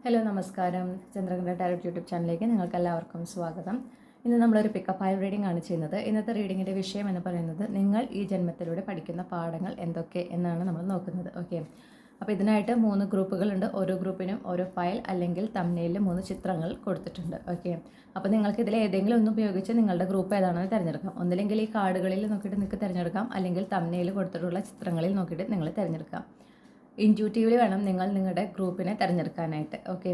Hello നമസ്കാരം. Chandrakantha tarot YouTube ചാനലിലേക്ക് നിങ്ങൾക്ക് എല്ലാവർക്കും സ്വാഗതം. ഇന്ന് നമ്മളൊരു പിക്കപ്പ് ഫയൽ റീഡിംഗ് ആണ് ചെയ്യുന്നത്. ഇന്നത്തെ റീഡിങ്ങിൻ്റെ വിഷയം എന്ന് പറയുന്നത് നിങ്ങൾ ഈ ജന്മത്തിലൂടെ പഠിക്കുന്ന പാഠങ്ങൾ എന്തൊക്കെ എന്നാണ് നമ്മൾ നോക്കുന്നത്. ഓക്കെ, അപ്പോൾ ഇതിനായിട്ട് 3 ഗ്രൂപ്പുകളുണ്ട്. ഓരോ ഗ്രൂപ്പിനും ഓരോ ഫയൽ അല്ലെങ്കിൽ തംബ്നെയിലിൽ 3 ചിത്രങ്ങൾ കൊടുത്തിട്ടുണ്ട്. ഓക്കെ, അപ്പോൾ നിങ്ങൾക്ക് ഇതിൽ ഏതെങ്കിലും ഒന്ന് ഉപയോഗിച്ച് നിങ്ങളുടെ ഗ്രൂപ്പ് ഏതാണെന്ന് തിരഞ്ഞെടുക്കാം. ഒന്നില്ലെങ്കിൽ ഈ കാർഡുകളിൽ നോക്കിയിട്ട് നിങ്ങൾക്ക് തിരഞ്ഞെടുക്കാം, അല്ലെങ്കിൽ തംബ്നെയിൽ കൊടുത്തിട്ടുള്ള ചിത്രങ്ങളിൽ നോക്കിയിട്ട് നിങ്ങൾ തിരഞ്ഞെടുക്കാം. ഇൻറ്റ്യൂട്ടീവ്ലി വേണം നിങ്ങൾ നിങ്ങളുടെ ഗ്രൂപ്പിനെ തിരഞ്ഞെടുക്കാനായിട്ട്. ഓക്കെ,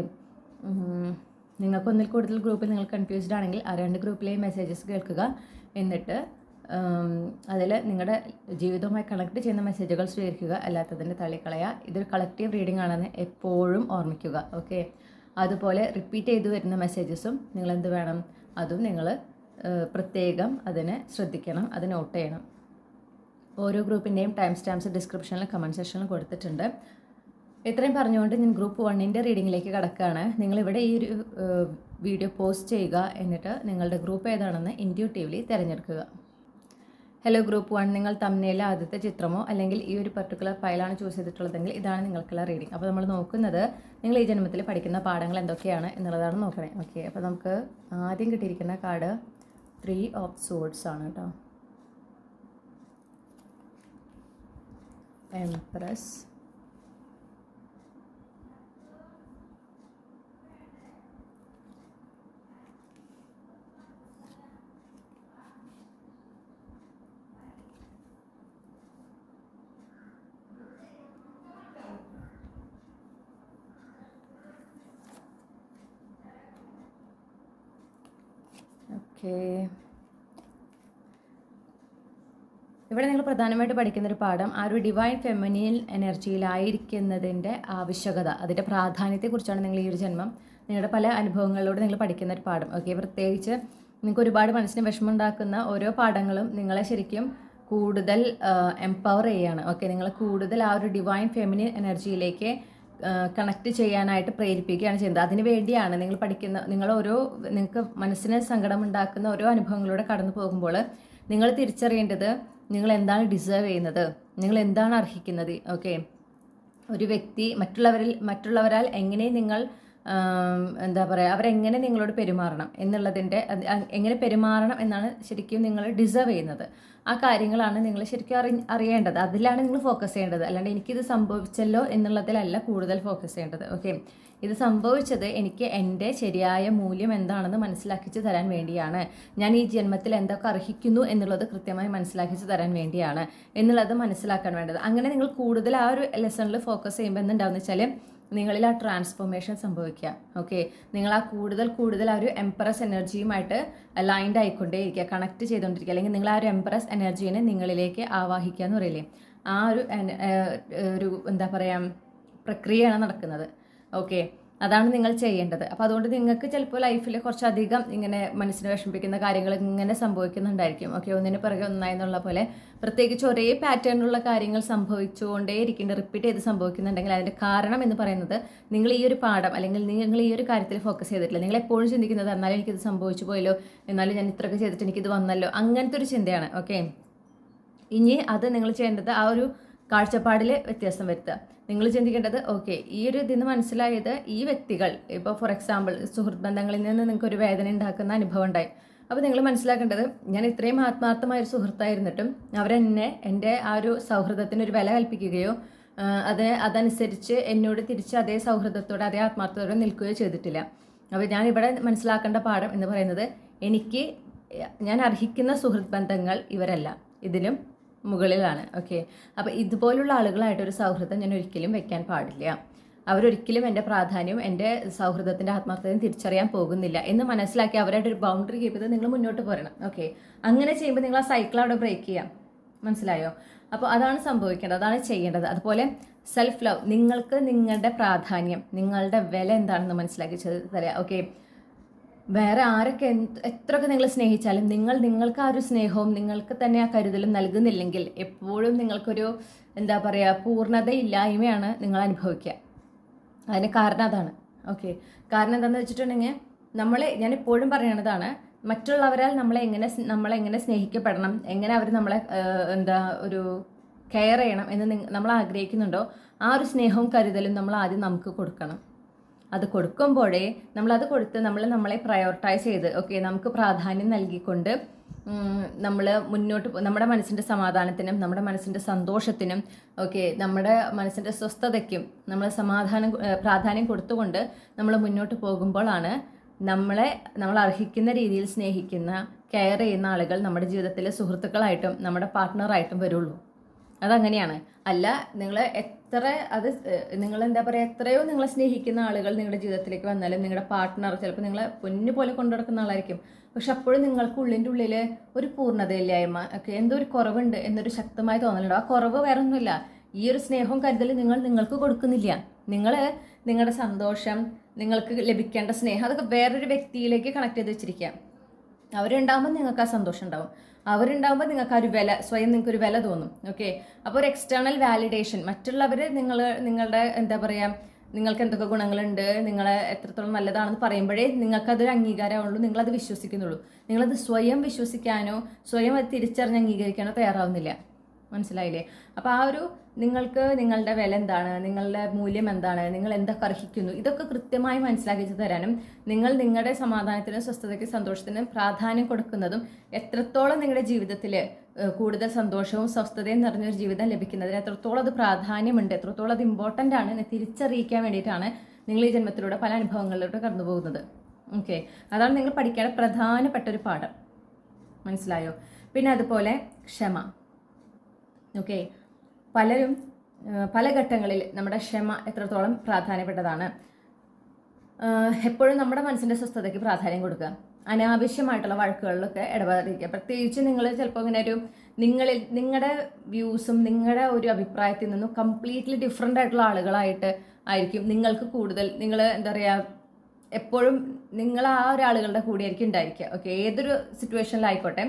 നിങ്ങൾക്ക് ഒന്നിൽ കൂടുതൽ ഗ്രൂപ്പിൽ നിങ്ങൾ കൺഫ്യൂസ്ഡ് ആണെങ്കിൽ ആ 2 ഗ്രൂപ്പിലെയും മെസ്സേജസ് കേൾക്കുക. എന്നിട്ട് അതിൽ നിങ്ങളുടെ ജീവിതവുമായി കണക്ട് ചെയ്യുന്ന മെസ്സേജുകൾ സ്വീകരിക്കുക, അല്ലാത്തതിൻ്റെ തള്ളിക്കളയുക. ഇതൊരു കളക്റ്റീവ് റീഡിംഗ് ആണെന്ന് എപ്പോഴും ഓർമ്മിക്കുക. ഓക്കെ, അതുപോലെ റിപ്പീറ്റ് ചെയ്തു വരുന്ന മെസ്സേജസും നിങ്ങൾ എന്ത് വേണം, അതും നിങ്ങൾ പ്രത്യേകം അതിനെ ശ്രദ്ധിക്കണം, അത് നോട്ട് ചെയ്യണം. ഓരോ ഗ്രൂപ്പിൻ്റെയും ടൈം സ്റ്റാമ്പ്സ് ഡിസ്ക്രിപ്ഷനിലും കമൻറ്റ് സെക്ഷനിലും കൊടുത്തിട്ടുണ്ട്. ഇത്രയും പറഞ്ഞുകൊണ്ട് ഞാൻ ഗ്രൂപ്പ് 1ൻ്റെ റീഡിങ്ങിലേക്ക് കടക്കുകയാണ്. നിങ്ങളിവിടെ ഈ ഒരു വീഡിയോ പോസ്റ്റ് ചെയ്യുക, എന്നിട്ട് നിങ്ങളുടെ ഗ്രൂപ്പ് ഏതാണെന്ന് ഇൻറ്റ്യൂട്ടീവ്ലി തിരഞ്ഞെടുക്കുക. ഹലോ ഗ്രൂപ്പ് 1, നിങ്ങൾ തംബ്നെയിലിലെ ആദ്യത്തെ ചിത്രമോ അല്ലെങ്കിൽ ഈ ഒരു പർട്ടിക്കുലർ ഫയലാണ് ചൂസ് ചെയ്തിട്ടുള്ളതെങ്കിൽ ഇതാണ് നിങ്ങൾക്കുള്ള റീഡിംഗ്. അപ്പോൾ നമ്മൾ നോക്കുന്നത് നിങ്ങൾ ഈ ജന്മത്തിൽ പഠിക്കുന്ന പാഠങ്ങൾ എന്തൊക്കെയാണ് എന്നുള്ളതാണ് നോക്കണേ. ഓക്കെ, അപ്പോൾ നമുക്ക് ആദ്യം കിട്ടിയിരിക്കുന്ന കാർഡ് 3 ഓഫ് സോർഡ്സ് ആണ് കേട്ടോ. Empress, okay. ഇവിടെ നിങ്ങൾ പ്രധാനമായിട്ട് പഠിക്കുന്നൊരു പാഠം ആ ഒരു ഡിവൈൻ ഫെമിനിൻ എനർജിയിലായിരിക്കുന്നതിൻ്റെ ആവശ്യകത, അതിൻ്റെ പ്രാധാന്യത്തെക്കുറിച്ചാണ് നിങ്ങൾ ഈ ഒരു ജന്മം നിങ്ങളുടെ പല അനുഭവങ്ങളിലൂടെ നിങ്ങൾ പഠിക്കുന്ന ഒരു പാഠം. ഓക്കെ, പ്രത്യേകിച്ച് നിങ്ങൾക്ക് ഒരുപാട് മനസ്സിന് വിഷമമുണ്ടാക്കുന്ന ഓരോ പാഠങ്ങളും നിങ്ങളെ ശരിക്കും കൂടുതൽ എംപവർ ചെയ്യുകയാണ്. ഓക്കെ, നിങ്ങൾ കൂടുതൽ ആ ഒരു ഡിവൈൻ ഫെമിനിൻ എനർജിയിലേക്ക് കണക്ട് ചെയ്യാനായിട്ട് പ്രേരിപ്പിക്കുകയാണ് ചെയ്യുന്നത്. അതിന് വേണ്ടിയാണ് നിങ്ങൾ പഠിക്കുന്ന, നിങ്ങൾക്ക് മനസ്സിന് സങ്കടമുണ്ടാക്കുന്ന ഓരോ അനുഭവങ്ങളിലൂടെ കടന്നു പോകുമ്പോൾ നിങ്ങൾ തിരിച്ചറിയേണ്ടത് നിങ്ങൾ എന്താണ് ഡിസേർവ് ചെയ്യുന്നത്, നിങ്ങൾ എന്താണ് അർഹിക്കുന്നത്. ഓക്കെ, ഒരു വ്യക്തി മറ്റുള്ളവരാൽ എങ്ങനെ നിങ്ങൾ എന്താ പറയുക, അവരെങ്ങനെ നിങ്ങളോട് പെരുമാറണം എന്നുള്ളതിൻ്റെ, എങ്ങനെ പെരുമാറണം എന്നാണ് ശരിക്കും നിങ്ങൾ ഡിസേർവ് ചെയ്യുന്നത്. ആ കാര്യങ്ങളാണ് നിങ്ങൾ ശരിക്കും അറിയേണ്ടത്. അതിലാണ് നിങ്ങൾ ഫോക്കസ് ചെയ്യേണ്ടത്. അല്ലാണ്ട് എനിക്കിത് സംഭവിച്ചല്ലോ എന്നുള്ളതിലല്ല കൂടുതൽ ഫോക്കസ് ചെയ്യേണ്ടത്. ഓക്കെ, ഇത് സംഭവിച്ചത് എനിക്ക് എൻ്റെ ശരിയായ മൂല്യം എന്താണെന്ന് മനസ്സിലാക്കിച്ച് തരാൻ വേണ്ടിയാണ്. ഞാൻ ഈ ജന്മത്തിൽ എന്തൊക്കെ അർഹിക്കുന്നു എന്നുള്ളത് കൃത്യമായി മനസ്സിലാക്കിച്ച് തരാൻ വേണ്ടിയാണ് എന്നുള്ളത് മനസ്സിലാക്കാൻ വേണ്ടത്. അങ്ങനെ നിങ്ങൾ കൂടുതൽ ആ ഒരു ലെസണിൽ ഫോക്കസ് ചെയ്യുമ്പോൾ എന്തുണ്ടാവുന്ന വെച്ചാൽ നിങ്ങളിൽ ആ ട്രാൻസ്ഫോർമേഷൻ സംഭവിക്കുക. ഓക്കെ, നിങ്ങൾ ആ കൂടുതൽ ആ ഒരു എംപ്രസ് എനർജിയുമായിട്ട് അലൈൻഡ് ആയിക്കൊണ്ടേയിരിക്കുക, കണക്ട് ചെയ്തുകൊണ്ടിരിക്കുക. അല്ലെങ്കിൽ നിങ്ങൾ ആ ഒരു എംപ്രസ് എനർജീനെ നിങ്ങളിലേക്ക് ആവാഹിക്കുക എന്ന് പറയില്ലേ, ആ ഒരു എന്താ പറയുക പ്രക്രിയയാണ് നടക്കുന്നത്. ഓക്കെ, അതാണ് നിങ്ങൾ ചെയ്യേണ്ടത്. അപ്പോൾ അതുകൊണ്ട് നിങ്ങൾക്ക് ചിലപ്പോൾ ലൈഫിൽ കുറച്ചധികം ഇങ്ങനെ മനസ്സിനെ വിഷമിപ്പിക്കുന്ന കാര്യങ്ങൾ ഇങ്ങനെ സംഭവിക്കുന്നുണ്ടായിരിക്കും. ഓക്കെ, ഒന്നിന് പിറകെ ഒന്നായി എന്നുള്ള പോലെ പ്രത്യേകിച്ച് ഒരേ പാറ്റേണിലുള്ള കാര്യങ്ങൾ സംഭവിച്ചുകൊണ്ടേ ഇരിക്കേണ്ട, റിപ്പീറ്റ് ചെയ്ത് സംഭവിക്കുന്നുണ്ടെങ്കിൽ അതിൻ്റെ കാരണം എന്ന് പറയുന്നത് നിങ്ങൾ ഈ ഒരു പാഠം അല്ലെങ്കിൽ നിങ്ങൾ ഈ ഒരു കാര്യത്തിൽ ഫോക്കസ് ചെയ്തിട്ടില്ല. നിങ്ങൾ എപ്പോഴും ചിന്തിക്കുന്നത് എന്നാലും എനിക്കിത് സംഭവിച്ചു പോയല്ലോ, എന്നാലും ഞാൻ ഇത്രയൊക്കെ ചെയ്തിട്ട് എനിക്കിത് വന്നല്ലോ, അങ്ങനത്തെ ഒരു ചിന്തയാണ്. ഓക്കെ, ഇനി അത് നിങ്ങൾ ചെയ്യേണ്ടത് ആ ഒരു കാഴ്ചപ്പാടിൽ വ്യത്യാസം വരുത്തുക. നിങ്ങൾ ചിന്തിക്കേണ്ടത് ഓക്കെ, ഈ ഒരു ഇതിന് മനസ്സിലായത് ഈ വ്യക്തികൾ, ഇപ്പോൾ ഫോർ എക്സാമ്പിൾ സുഹൃത്ത് ബന്ധങ്ങളിൽ നിന്ന് നിങ്ങൾക്ക് ഒരു വേദന ഉണ്ടാക്കുന്ന അനുഭവം ഉണ്ടായി. അപ്പോൾ നിങ്ങൾ മനസ്സിലാക്കേണ്ടത് ഞാൻ ഇത്രയും ആത്മാർത്ഥമായൊരു സുഹൃത്തായിരുന്നിട്ടും അവരെന്നെ എൻ്റെ ആ ഒരു സൗഹൃദത്തിന് ഒരു വില കൽപ്പിക്കുകയോ അതനുസരിച്ച് എന്നോട് തിരിച്ച് അതേ സൗഹൃദത്തോടെ അതേ ആത്മാർത്ഥത്തോടെ നിൽക്കുകയോ ചെയ്തിട്ടില്ല. അപ്പോൾ ഞാൻ ഇവിടെ മനസ്സിലാക്കേണ്ട പാഠം എന്ന് പറയുന്നത് ഞാൻ അർഹിക്കുന്ന സുഹൃത്ത് ബന്ധങ്ങൾ ഇവരല്ല, ഇതിലും മുകളിലാണ്. ഓക്കെ, അപ്പോൾ ഇതുപോലുള്ള ആളുകളായിട്ടൊരു സൗഹൃദം ഞാൻ ഒരിക്കലും വെക്കാൻ പാടില്ല. അവരൊരിക്കലും എൻ്റെ പ്രാധാന്യവും എൻ്റെ സൗഹൃദത്തിൻ്റെ ആത്മാർത്ഥതയും തിരിച്ചറിയാൻ പോകുന്നില്ല എന്ന് മനസ്സിലാക്കി അവരായിട്ട് ഒരു ബൗണ്ടറി കീപ്പ് ചെയ്ത് നിങ്ങൾ മുന്നോട്ട് പോരണം. ഓക്കെ, അങ്ങനെ ചെയ്യുമ്പോൾ നിങ്ങൾ ആ സൈക്കിൾ അവിടെ ബ്രേക്ക് ചെയ്യാം. മനസ്സിലായോ? അപ്പോൾ അതാണ് സംഭവിക്കേണ്ടത്, അതാണ് ചെയ്യേണ്ടത്. അതുപോലെ സെൽഫ് ലവ്, നിങ്ങൾക്ക് നിങ്ങളുടെ പ്രാധാന്യം, നിങ്ങളുടെ വില എന്താണെന്ന് മനസ്സിലാക്കി തരാം. ഓക്കെ, വേറെ ആരൊക്കെ എത്രയൊക്കെ നിങ്ങൾ സ്നേഹിച്ചാലും നിങ്ങൾക്ക് ആ ഒരു സ്നേഹവും നിങ്ങൾക്ക് തന്നെ ആ കരുതലും നൽകുന്നില്ലെങ്കിൽ എപ്പോഴും നിങ്ങൾക്കൊരു എന്താ പറയുക പൂർണ്ണതയില്ലായ്മയാണ് നിങ്ങൾ അനുഭവിക്കുക. അതിന് കാരണം അതാണ്. ഓക്കെ, കാരണം എന്താണെന്ന് വെച്ചിട്ടുണ്ടെങ്കിൽ ഞാൻ എപ്പോഴും പറയണതാണ്, മറ്റുള്ളവരാൽ നമ്മളെ എങ്ങനെ സ്നേഹിക്കപ്പെടണം, എങ്ങനെ അവർ നമ്മളെ ഒരു കെയർ ചെയ്യണം എന്ന് നമ്മൾ ആഗ്രഹിക്കുന്നുണ്ടോ, ആ ഒരു സ്നേഹവും കരുതലും നമ്മൾ ആദ്യം നമുക്ക് കൊടുക്കണം. അത് കൊടുക്കുമ്പോഴേ നമ്മളത് കൊടുത്ത് നമ്മളെ പ്രയോറിറ്റൈസ് ചെയ്ത് ഓക്കെ നമുക്ക് പ്രാധാന്യം നൽകിക്കൊണ്ട് നമ്മൾ മുന്നോട്ട് നമ്മുടെ മനസ്സിൻ്റെ സമാധാനത്തിനും നമ്മുടെ മനസ്സിൻ്റെ സന്തോഷത്തിനും ഓക്കെ നമ്മുടെ മനസ്സിൻ്റെ സ്വസ്ഥതയ്ക്കും നമ്മൾ പ്രാധാന്യം കൊടുത്തുകൊണ്ട് നമ്മൾ മുന്നോട്ട് പോകുമ്പോഴാണ് നമ്മൾ അർഹിക്കുന്ന രീതിയിൽ സ്നേഹിക്കുന്ന കെയർ ചെയ്യുന്ന ആളുകൾ നമ്മുടെ ജീവിതത്തിൽ സുഹൃത്തുക്കളായിട്ടും നമ്മുടെ പാർട്ട്ണറായിട്ടും വരുള്ളൂ. അതങ്ങനെയാണ്. അല്ല നിങ്ങൾ എന്താ പറയുക, എത്രയോ നിങ്ങളെ സ്നേഹിക്കുന്ന ആളുകൾ നിങ്ങളുടെ ജീവിതത്തിലേക്ക് വന്നാലും നിങ്ങളുടെ പാർട്ട്ണർ ചിലപ്പോൾ നിങ്ങളെ പൊന്നു പോലെ കൊണ്ടു നടക്കുന്ന ആളായിരിക്കും. പക്ഷെ അപ്പോഴും നിങ്ങൾക്ക് ഉള്ളിൽ ഒരു പൂർണ്ണതയില്ലായ്മ ഒക്കെ എന്തോ ഒരു കുറവുണ്ട് എന്നൊരു ശക്തമായി തോന്നലുണ്ട്. ആ കുറവ് വേറെ ഒന്നുമില്ല, ഈ ഒരു സ്നേഹവും കരുതലും നിങ്ങൾക്ക് കൊടുക്കുന്നില്ല. നിങ്ങളുടെ സന്തോഷം, നിങ്ങൾക്ക് ലഭിക്കേണ്ട സ്നേഹം അതൊക്കെ വേറൊരു വ്യക്തിയിലേക്ക് കണക്ട് ചെയ്ത് വെച്ചിരിക്കുക. അവരുണ്ടാകുമ്പോൾ നിങ്ങൾക്ക് ആ സന്തോഷം ഉണ്ടാവും, അവരുണ്ടാകുമ്പോൾ നിങ്ങൾക്ക് ആ ഒരു വില, സ്വയം നിങ്ങൾക്കൊരു വില തോന്നും. ഓക്കെ, അപ്പോൾ ഒരു എക്സ്റ്റേണൽ വാലിഡേഷൻ, മറ്റുള്ളവർ നിങ്ങളുടെ എന്താ പറയുക, നിങ്ങൾക്ക് എന്തൊക്കെ ഗുണങ്ങളുണ്ട്, നിങ്ങളെ എത്രത്തോളം നല്ലതാണെന്ന് പറയുമ്പോഴേ നിങ്ങൾക്കതൊരു അംഗീകാരമാവുള്ളൂ, നിങ്ങളത് വിശ്വസിക്കുന്നുള്ളൂ. നിങ്ങളത് സ്വയം വിശ്വസിക്കാനോ സ്വയം അത് തിരിച്ചറിഞ്ഞ് അംഗീകരിക്കാനോ തയ്യാറാവുന്നില്ല. മനസ്സിലായില്ലേ? അപ്പോൾ ആ ഒരു നിങ്ങൾക്ക് നിങ്ങളുടെ വില എന്താണ്, നിങ്ങളുടെ മൂല്യം എന്താണ്, നിങ്ങൾ എന്തൊക്കെ അർഹിക്കുന്നു, ഇതൊക്കെ കൃത്യമായി മനസ്സിലാക്കി തരാനും നിങ്ങളുടെ സമാധാനത്തിനും സ്വസ്ഥതയ്ക്കും സന്തോഷത്തിനും പ്രാധാന്യം കൊടുക്കുന്നതും എത്രത്തോളം നിങ്ങളുടെ ജീവിതത്തിൽ കൂടുതൽ സന്തോഷവും സ്വസ്ഥതയും നിറഞ്ഞൊരു ജീവിതം ലഭിക്കുന്നതിന് എത്രത്തോളം അത് പ്രാധാന്യമുണ്ട്, എത്രത്തോളം അത് ഇമ്പോർട്ടൻ്റ് ആണ് എന്ന് തിരിച്ചറിയിക്കാൻ വേണ്ടിയിട്ടാണ് നിങ്ങൾ ഈ ജന്മത്തിലൂടെ പല അനുഭവങ്ങളിലൂടെ കടന്നു പോകുന്നത്. ഓക്കെ, അതാണ് നിങ്ങൾ പഠിക്കേണ്ട പ്രധാനപ്പെട്ട ഒരു പാഠം. മനസ്സിലായോ? പിന്നെ അതുപോലെ ക്ഷമ. ഓക്കെ, പലരും പല ഘട്ടങ്ങളിൽ നമ്മുടെ ക്ഷമ എത്രത്തോളം പ്രാധാന്യപ്പെട്ടതാണ്. എപ്പോഴും നമ്മുടെ മനസ്സിൻ്റെ സ്വസ്ഥതയ്ക്ക് പ്രാധാന്യം കൊടുക്കുക, അനാവശ്യമായിട്ടുള്ള വഴക്കുകളിലൊക്കെ ഇടപെടാതിരിക്കുക. പ്രത്യേകിച്ച് നിങ്ങൾ ചിലപ്പോൾ ഇങ്ങനെ നിങ്ങളുടെ വ്യൂസും നിങ്ങളുടെ ഒരു അഭിപ്രായത്തിൽ നിന്നും കംപ്ലീറ്റ്ലി ഡിഫറെൻ്റ് ആയിട്ടുള്ള ആളുകളായിട്ട് ആയിരിക്കും നിങ്ങൾക്ക് കൂടുതൽ, നിങ്ങൾ എന്താ പറയുക, എപ്പോഴും നിങ്ങൾ ആ ഒരാളുകളുടെ കൂടെ ആയിരിക്കും ഉണ്ടായിരിക്കുക. ഓക്കെ, ഏതൊരു സിറ്റുവേഷനിലായിക്കോട്ടെ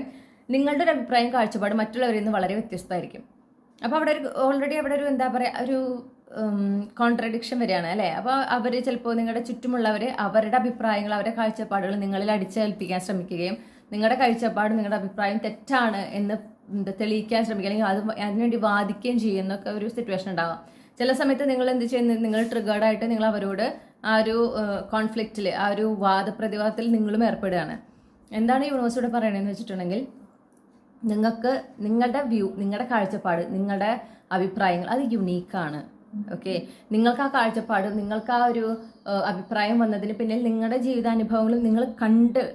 നിങ്ങളുടെ ഒരു അഭിപ്രായം കാഴ്ചപ്പാട് മറ്റുള്ളവരിൽ നിന്ന് വളരെ വ്യത്യസ്തമായിരിക്കും. അപ്പോൾ അവിടെ ഒരു എന്താ പറയുക, ഒരു കോൺട്രഡിക്ഷൻ വരികയാണ് അല്ലേ? അപ്പോൾ അവർ ചിലപ്പോൾ നിങ്ങളുടെ ചുറ്റുമുള്ളവർ അവരുടെ അഭിപ്രായങ്ങൾ, അവരുടെ കാഴ്ചപ്പാടുകൾ നിങ്ങളിൽ അടിച്ചേൽപ്പിക്കാൻ ശ്രമിക്കുകയും നിങ്ങളുടെ കാഴ്ചപ്പാട് നിങ്ങളുടെ അഭിപ്രായം തെറ്റാണ് എന്ന് തെളിയിക്കാൻ ശ്രമിക്കുക, അല്ലെങ്കിൽ അതിനുവേണ്ടി വാദിക്കുകയും ചെയ്യുന്നൊക്കെ ഒരു സിറ്റുവേഷൻ ഉണ്ടാവാം. ചില സമയത്ത് നിങ്ങൾ എന്ത് ചെയ്യുന്നത്, നിങ്ങൾ ട്രിഗേർഡായിട്ട് നിങ്ങൾ അവരോട് ആ ഒരു കോൺഫ്ലിക്റ്റിൽ, ആ ഒരു വാദപ്രതിവാദത്തിൽ നിങ്ങളും ഏർപ്പെടുകയാണ്. എന്താണ് യൂണിവേഴ്സിറ്റി പറയണതെന്ന് വെച്ചിട്ടുണ്ടെങ്കിൽ, നിങ്ങൾക്ക് നിങ്ങളുടെ വ്യൂ, നിങ്ങളുടെ കാഴ്ചപ്പാട്, നിങ്ങളുടെ അഭിപ്രായങ്ങൾ അത് യുണീക്കാണ്. ഓക്കെ, നിങ്ങൾക്ക് ആ കാഴ്ചപ്പാട്, നിങ്ങൾക്ക് ആ ഒരു അഭിപ്രായം വന്നതിന് പിന്നിൽ നിങ്ങളുടെ ജീവിതാനുഭവങ്ങളും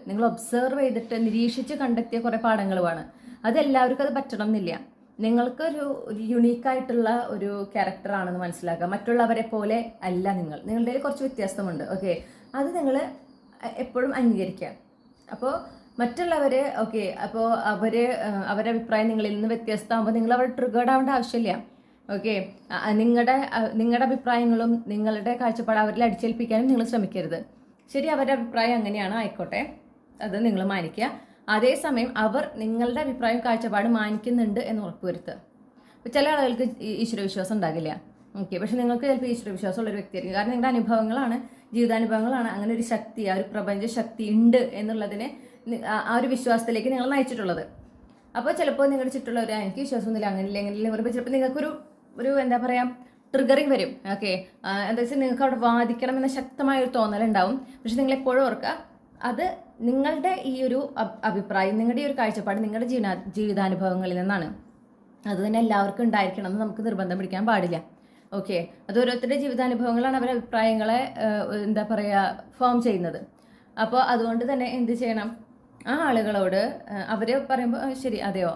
നിങ്ങൾ ഒബ്സർവ് ചെയ്തിട്ട് നിരീക്ഷിച്ച് കണ്ടെത്തിയ കുറേ പാഠങ്ങളുമാണ്. അതെല്ലാവർക്കും അത് പറ്റണം എന്നില്ല. നിങ്ങൾക്കൊരു യുണീക്കായിട്ടുള്ള ഒരു ക്യാരക്ടറാണെന്ന് മനസ്സിലാക്കുക. മറ്റുള്ളവരെ പോലെ അല്ല നിങ്ങളുടെ കുറച്ച് വ്യത്യാസമുണ്ട്. ഓക്കെ, അത് നിങ്ങൾ എപ്പോഴും അംഗീകരിക്കുക. അപ്പോൾ മറ്റുള്ളവർ ഓക്കെ, അപ്പോൾ അവരുടെ അഭിപ്രായം നിങ്ങളിൽ നിന്ന് വ്യത്യസ്തമാകുമ്പോൾ നിങ്ങൾ അവർ ട്രിഗേർഡ് ആവേണ്ട ആവശ്യമില്ല. ഓക്കെ, നിങ്ങളുടെ അഭിപ്രായങ്ങളും നിങ്ങളുടെ കാഴ്ചപ്പാട് അവരിൽ അടിച്ചേൽപ്പിക്കാനും നിങ്ങൾ ശ്രമിക്കരുത്. ശരി, അവരുടെ അഭിപ്രായം അങ്ങനെയാണ്, ആയിക്കോട്ടെ, അത് നിങ്ങൾ മാനിക്കുക. അതേസമയം അവർ നിങ്ങളുടെ അഭിപ്രായം കാഴ്ചപ്പാട് മാനിക്കുന്നുണ്ട് എന്ന് ഉറപ്പുവരുത്തുക. ഇപ്പോൾ ചില ആളുകൾക്ക് ഈശ്വരവിശ്വാസം ഉണ്ടാകില്ല. ഓക്കെ, പക്ഷെ നിങ്ങൾക്ക് ചിലപ്പോൾ ഈശ്വരവിശ്വാസമുള്ള ഒരു വ്യക്തിയായിരിക്കും. കാരണം നിങ്ങളുടെ അനുഭവങ്ങളാണ്, ജീവിതാനുഭവങ്ങളാണ് അങ്ങനെ ഒരു ശക്തി, ആ ഒരു പ്രപഞ്ച ശക്തി ഉണ്ട് എന്നുള്ളതിനെ, ആ ഒരു വിശ്വാസത്തിലേക്ക് നിങ്ങൾ നയിച്ചിട്ടുള്ളത്. അപ്പോൾ ചിലപ്പോൾ നിങ്ങളുടെ ചുറ്റുള്ളവർ എനിക്ക് വിശ്വാസമൊന്നുമില്ല, അങ്ങനെയില്ല പറയുമ്പോൾ ചിലപ്പോൾ നിങ്ങൾക്കൊരു എന്താ പറയുക, ട്രിഗറിങ് വരും. ഓക്കെ, എന്താ വെച്ചാൽ നിങ്ങൾക്ക് അവിടെ വാദിക്കണം എന്ന ശക്തമായ ഒരു തോന്നലുണ്ടാവും. പക്ഷെ നിങ്ങൾ എപ്പോഴും ഓർക്കുക, അത് നിങ്ങളുടെ ഈ ഒരു അഭിപ്രായം, നിങ്ങളുടെ ഈ ഒരു കാഴ്ചപ്പാട് നിങ്ങളുടെ ജീവിതാനുഭവങ്ങളിൽ നിന്നാണ്. അത് തന്നെ എല്ലാവർക്കും ഉണ്ടായിരിക്കണം എന്ന് നമുക്ക് നിർബന്ധം പിടിക്കാൻ പാടില്ല. ഓക്കെ, അത് ഓരോരുത്തരുടെ ജീവിതാനുഭവങ്ങളാണ് അവരുടെ അഭിപ്രായങ്ങളെ എന്താ പറയുക ഫോം ചെയ്യുന്നത്. അപ്പോൾ അതുകൊണ്ട് തന്നെ എന്ത് ചെയ്യണം, ആ ആളുകളോട് അവർ പറയുമ്പോൾ ശരി അതെയോ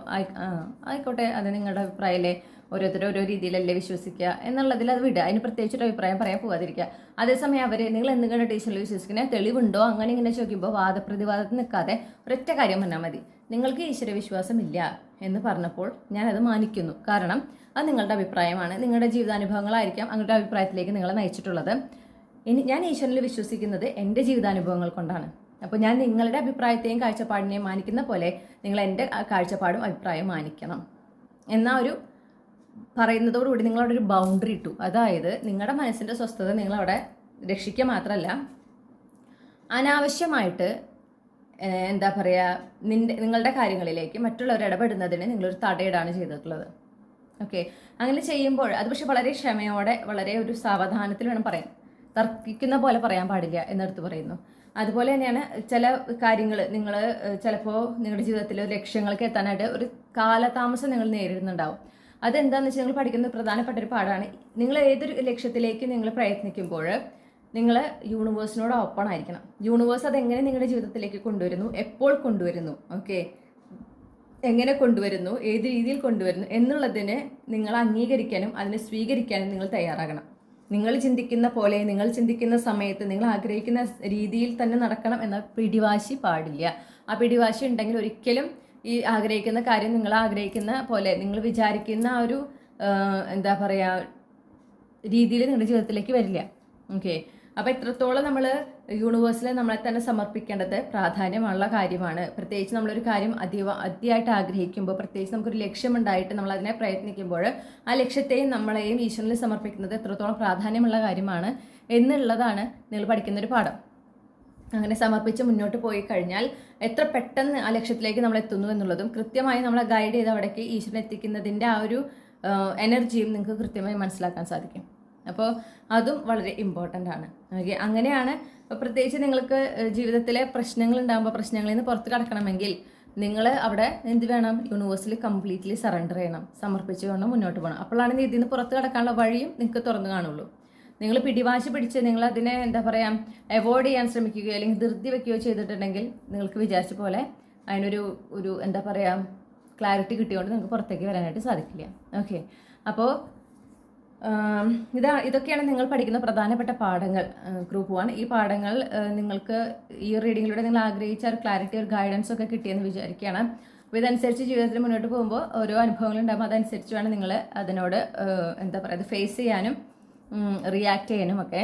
ആയിക്കോട്ടെ, അത് നിങ്ങളുടെ അഭിപ്രായമല്ലേ, ഓരോരുത്തരും ഓരോ രീതിയിലല്ലേ വിശ്വസിക്കുക എന്നുള്ളതിൽ അത് വിടുക. അതിന് പ്രത്യേകിച്ചൊരു അഭിപ്രായം പറയാൻ പോകാതിരിക്കുക. അതേസമയം നിങ്ങൾ എന്തെങ്കിലും ടീച്ചറിൽ വിശ്വസിക്കുന്നത് തെളിവുണ്ടോ അങ്ങനെ ഇങ്ങനെ ചോദിക്കുമ്പോൾ വാദപ്രതിവാദത്തിൽ നിൽക്കാതെ ഒരൊറ്റ കാര്യം പറഞ്ഞാൽ മതി, നിങ്ങൾക്ക് ഈശ്വരവിശ്വാസം ഇല്ല എന്ന് പറഞ്ഞപ്പോൾ ഞാനത് മാനിക്കുന്നു. കാരണം അത് നിങ്ങളുടെ അഭിപ്രായമാണ്, നിങ്ങളുടെ ജീവിതാനുഭവങ്ങളായിരിക്കാം അങ്ങോട്ട് അഭിപ്രായത്തിലേക്ക് നിങ്ങളെ നയിച്ചിട്ടുള്ളത്. ഞാൻ ഈശ്വരനിൽ വിശ്വസിക്കുന്നത് എൻ്റെ ജീവിതാനുഭവങ്ങൾ കൊണ്ടാണ്. അപ്പോൾ ഞാൻ നിങ്ങളുടെ അഭിപ്രായത്തെയും കാഴ്ചപ്പാടിനെയും മാനിക്കുന്ന പോലെ നിങ്ങൾ എൻ്റെ കാഴ്ചപ്പാടും അഭിപ്രായവും മാനിക്കണം എന്ന ഒരു പറയുന്നതോടുകൂടി നിങ്ങളവിടെ ഒരു ബൗണ്ടറി ഇട്ടു. അതായത് നിങ്ങളുടെ മനസ്സിൻ്റെ സ്വസ്ഥത നിങ്ങളവിടെ രക്ഷിക്കുക മാത്രമല്ല, അനാവശ്യമായിട്ട് എന്താ പറയുക, നിങ്ങളുടെ കാര്യങ്ങളിലേക്ക് മറ്റുള്ളവർ ഇടപെടുന്നതിന് നിങ്ങളൊരു തടയിടാണ് ചെയ്തിട്ടുള്ളത്. ഓക്കെ, അങ്ങനെ ചെയ്യുമ്പോൾ അത് പക്ഷെ വളരെ ക്ഷമയോടെ, വളരെ ഒരു സാവധാനത്തിൽ വേണം പറയാൻ. തർക്കിക്കുന്ന പോലെ പറയാൻ പാടില്ല എന്നെടുത്ത് പറയുന്നു. അതുപോലെ തന്നെയാണ് ചില കാര്യങ്ങൾ നിങ്ങൾ ചിലപ്പോൾ നിങ്ങളുടെ ജീവിതത്തിൽ ലക്ഷ്യങ്ങൾക്ക് എത്താനായിട്ട് ഒരു കാലതാമസം നിങ്ങൾ നേരിടുന്നുണ്ടാവും. അതെന്താണെന്ന് വെച്ചാൽ നിങ്ങൾ പഠിക്കുന്ന പ്രധാനപ്പെട്ട ഒരു പാഠമാണ്. നിങ്ങൾ ഏതൊരു ലക്ഷ്യത്തിലേക്ക് നിങ്ങൾ പ്രയത്നിക്കുമ്പോൾ നിങ്ങൾ യൂണിവേഴ്സിനോട് ഓപ്പൺ ആയിരിക്കണം. യൂണിവേഴ്സ് അതെങ്ങനെ നിങ്ങളുടെ ജീവിതത്തിലേക്ക് കൊണ്ടുവരുന്നു, എപ്പോൾ കൊണ്ടുവരുന്നു, ഓക്കെ, എങ്ങനെ കൊണ്ടുവരുന്നു, ഏത് രീതിയിൽ കൊണ്ടുവരുന്നു എന്നുള്ളതിന് നിങ്ങൾ അംഗീകരിക്കാനും അതിനെ സ്വീകരിക്കാനും നിങ്ങൾ തയ്യാറാകണം. നിങ്ങൾ ചിന്തിക്കുന്ന പോലെ, നിങ്ങൾ ചിന്തിക്കുന്ന സമയത്ത്, നിങ്ങൾ ആഗ്രഹിക്കുന്ന രീതിയിൽ തന്നെ നടക്കണം എന്ന പിടിവാശി പാടില്ല. ആ പിടിവാശി ഉണ്ടെങ്കിൽ ഒരിക്കലും ഈ ആഗ്രഹിക്കുന്ന കാര്യം നിങ്ങൾ ആഗ്രഹിക്കുന്ന പോലെ, നിങ്ങൾ വിചാരിക്കുന്ന ആ ഒരു എന്താ പറയുക രീതിയിൽ നിങ്ങളുടെ ജീവിതത്തിലേക്ക് വരില്ല. ഓക്കെ, അപ്പോൾ എത്രത്തോളം നമ്മൾ യൂണിവേഴ്സിൽ നമ്മളെ തന്നെ സമർപ്പിക്കേണ്ടത് പ്രാധാന്യമുള്ള കാര്യമാണ്. പ്രത്യേകിച്ച് നമ്മളൊരു കാര്യം അതിയായിട്ട് ആഗ്രഹിക്കുമ്പോൾ, പ്രത്യേകിച്ച് നമുക്കൊരു ലക്ഷ്യമുണ്ടായിട്ട് നമ്മൾ അതിനെ പ്രയത്നിക്കുമ്പോൾ ആ ലക്ഷ്യത്തെയും നമ്മളെയും ഈശ്വരനിൽ സമർപ്പിക്കുന്നത് എത്രത്തോളം പ്രാധാന്യമുള്ള കാര്യമാണ് എന്നുള്ളതാണ് നിങ്ങൾ പഠിക്കുന്നൊരു പാഠം. അങ്ങനെ സമർപ്പിച്ച് മുന്നോട്ട് പോയി കഴിഞ്ഞാൽ എത്ര പെട്ടെന്ന് ആ ലക്ഷ്യത്തിലേക്ക് നമ്മൾ എത്തുന്നു എന്നുള്ളതും കൃത്യമായി നമ്മളെ ഗൈഡ് ചെയ്ത് അവിടേക്ക് ഈശ്വരൻ എത്തിക്കുന്നതിൻ്റെ ആ ഒരു എനർജിയും നിങ്ങൾക്ക് കൃത്യമായി മനസ്സിലാക്കാൻ സാധിക്കും. അപ്പോൾ അതും വളരെ ഇമ്പോർട്ടൻ്റ് ആണ്. ഓക്കെ, അങ്ങനെയാണ്. പ്രത്യേകിച്ച് നിങ്ങൾക്ക് ജീവിതത്തിലെ പ്രശ്നങ്ങൾ ഉണ്ടാകുമ്പോൾ പ്രശ്നങ്ങളിൽ നിന്ന് പുറത്ത് കടക്കണമെങ്കിൽ നിങ്ങൾ അവിടെ എന്ത് വേണം, യൂണിവേഴ്സിൽ കംപ്ലീറ്റ്ലി സറണ്ടർ ചെയ്യണം, സമർപ്പിച്ച് വേണം മുന്നോട്ട് പോകണം. അപ്പോഴാണ് ഇതിൽ നിന്ന് പുറത്ത് കടക്കാനുള്ള വഴിയും നിങ്ങൾക്ക് തുറന്നു കാണുള്ളൂ. നിങ്ങൾ പിടിവാശി പിടിച്ച് നിങ്ങൾ അതിനെ എന്താ പറയുക അവോയ്ഡ് ചെയ്യാൻ ശ്രമിക്കുകയോ അല്ലെങ്കിൽ ധൃതി വെക്കുകയോ ചെയ്തിട്ടുണ്ടെങ്കിൽ നിങ്ങൾക്ക് വിചാരിച്ച പോലെ അതിനൊരു എന്താ പറയുക ക്ലാരിറ്റി കിട്ടിയോണ്ട് നിങ്ങൾക്ക് പുറത്തേക്ക് വരാനായിട്ട് സാധിക്കില്ല. ഓക്കെ, അപ്പോൾ ഇതൊക്കെയാണ് നിങ്ങൾ പഠിക്കുന്ന പ്രധാനപ്പെട്ട പാഠങ്ങൾ. ഗ്രൂപ്പ് 1 ഈ പാഠങ്ങൾ നിങ്ങൾക്ക് ഈ റീഡിങ്ങിലൂടെ നിങ്ങൾ ആഗ്രഹിച്ച ഒരു ക്ലാരിറ്റി, ഒരു ഗൈഡൻസ് ഒക്കെ കിട്ടിയെന്ന് വിചാരിക്കുകയാണ്. അപ്പോൾ ഇതനുസരിച്ച് ജീവിതത്തിൽ മുന്നോട്ട് പോകുമ്പോൾ ഓരോ അനുഭവങ്ങളുണ്ടാകുമ്പോൾ അതനുസരിച്ച് വേണം നിങ്ങൾ അതിനോട് എന്താ പറയുക ഫേസ് ചെയ്യാനും റിയാക്ട് ചെയ്യാനും ഒക്കെ.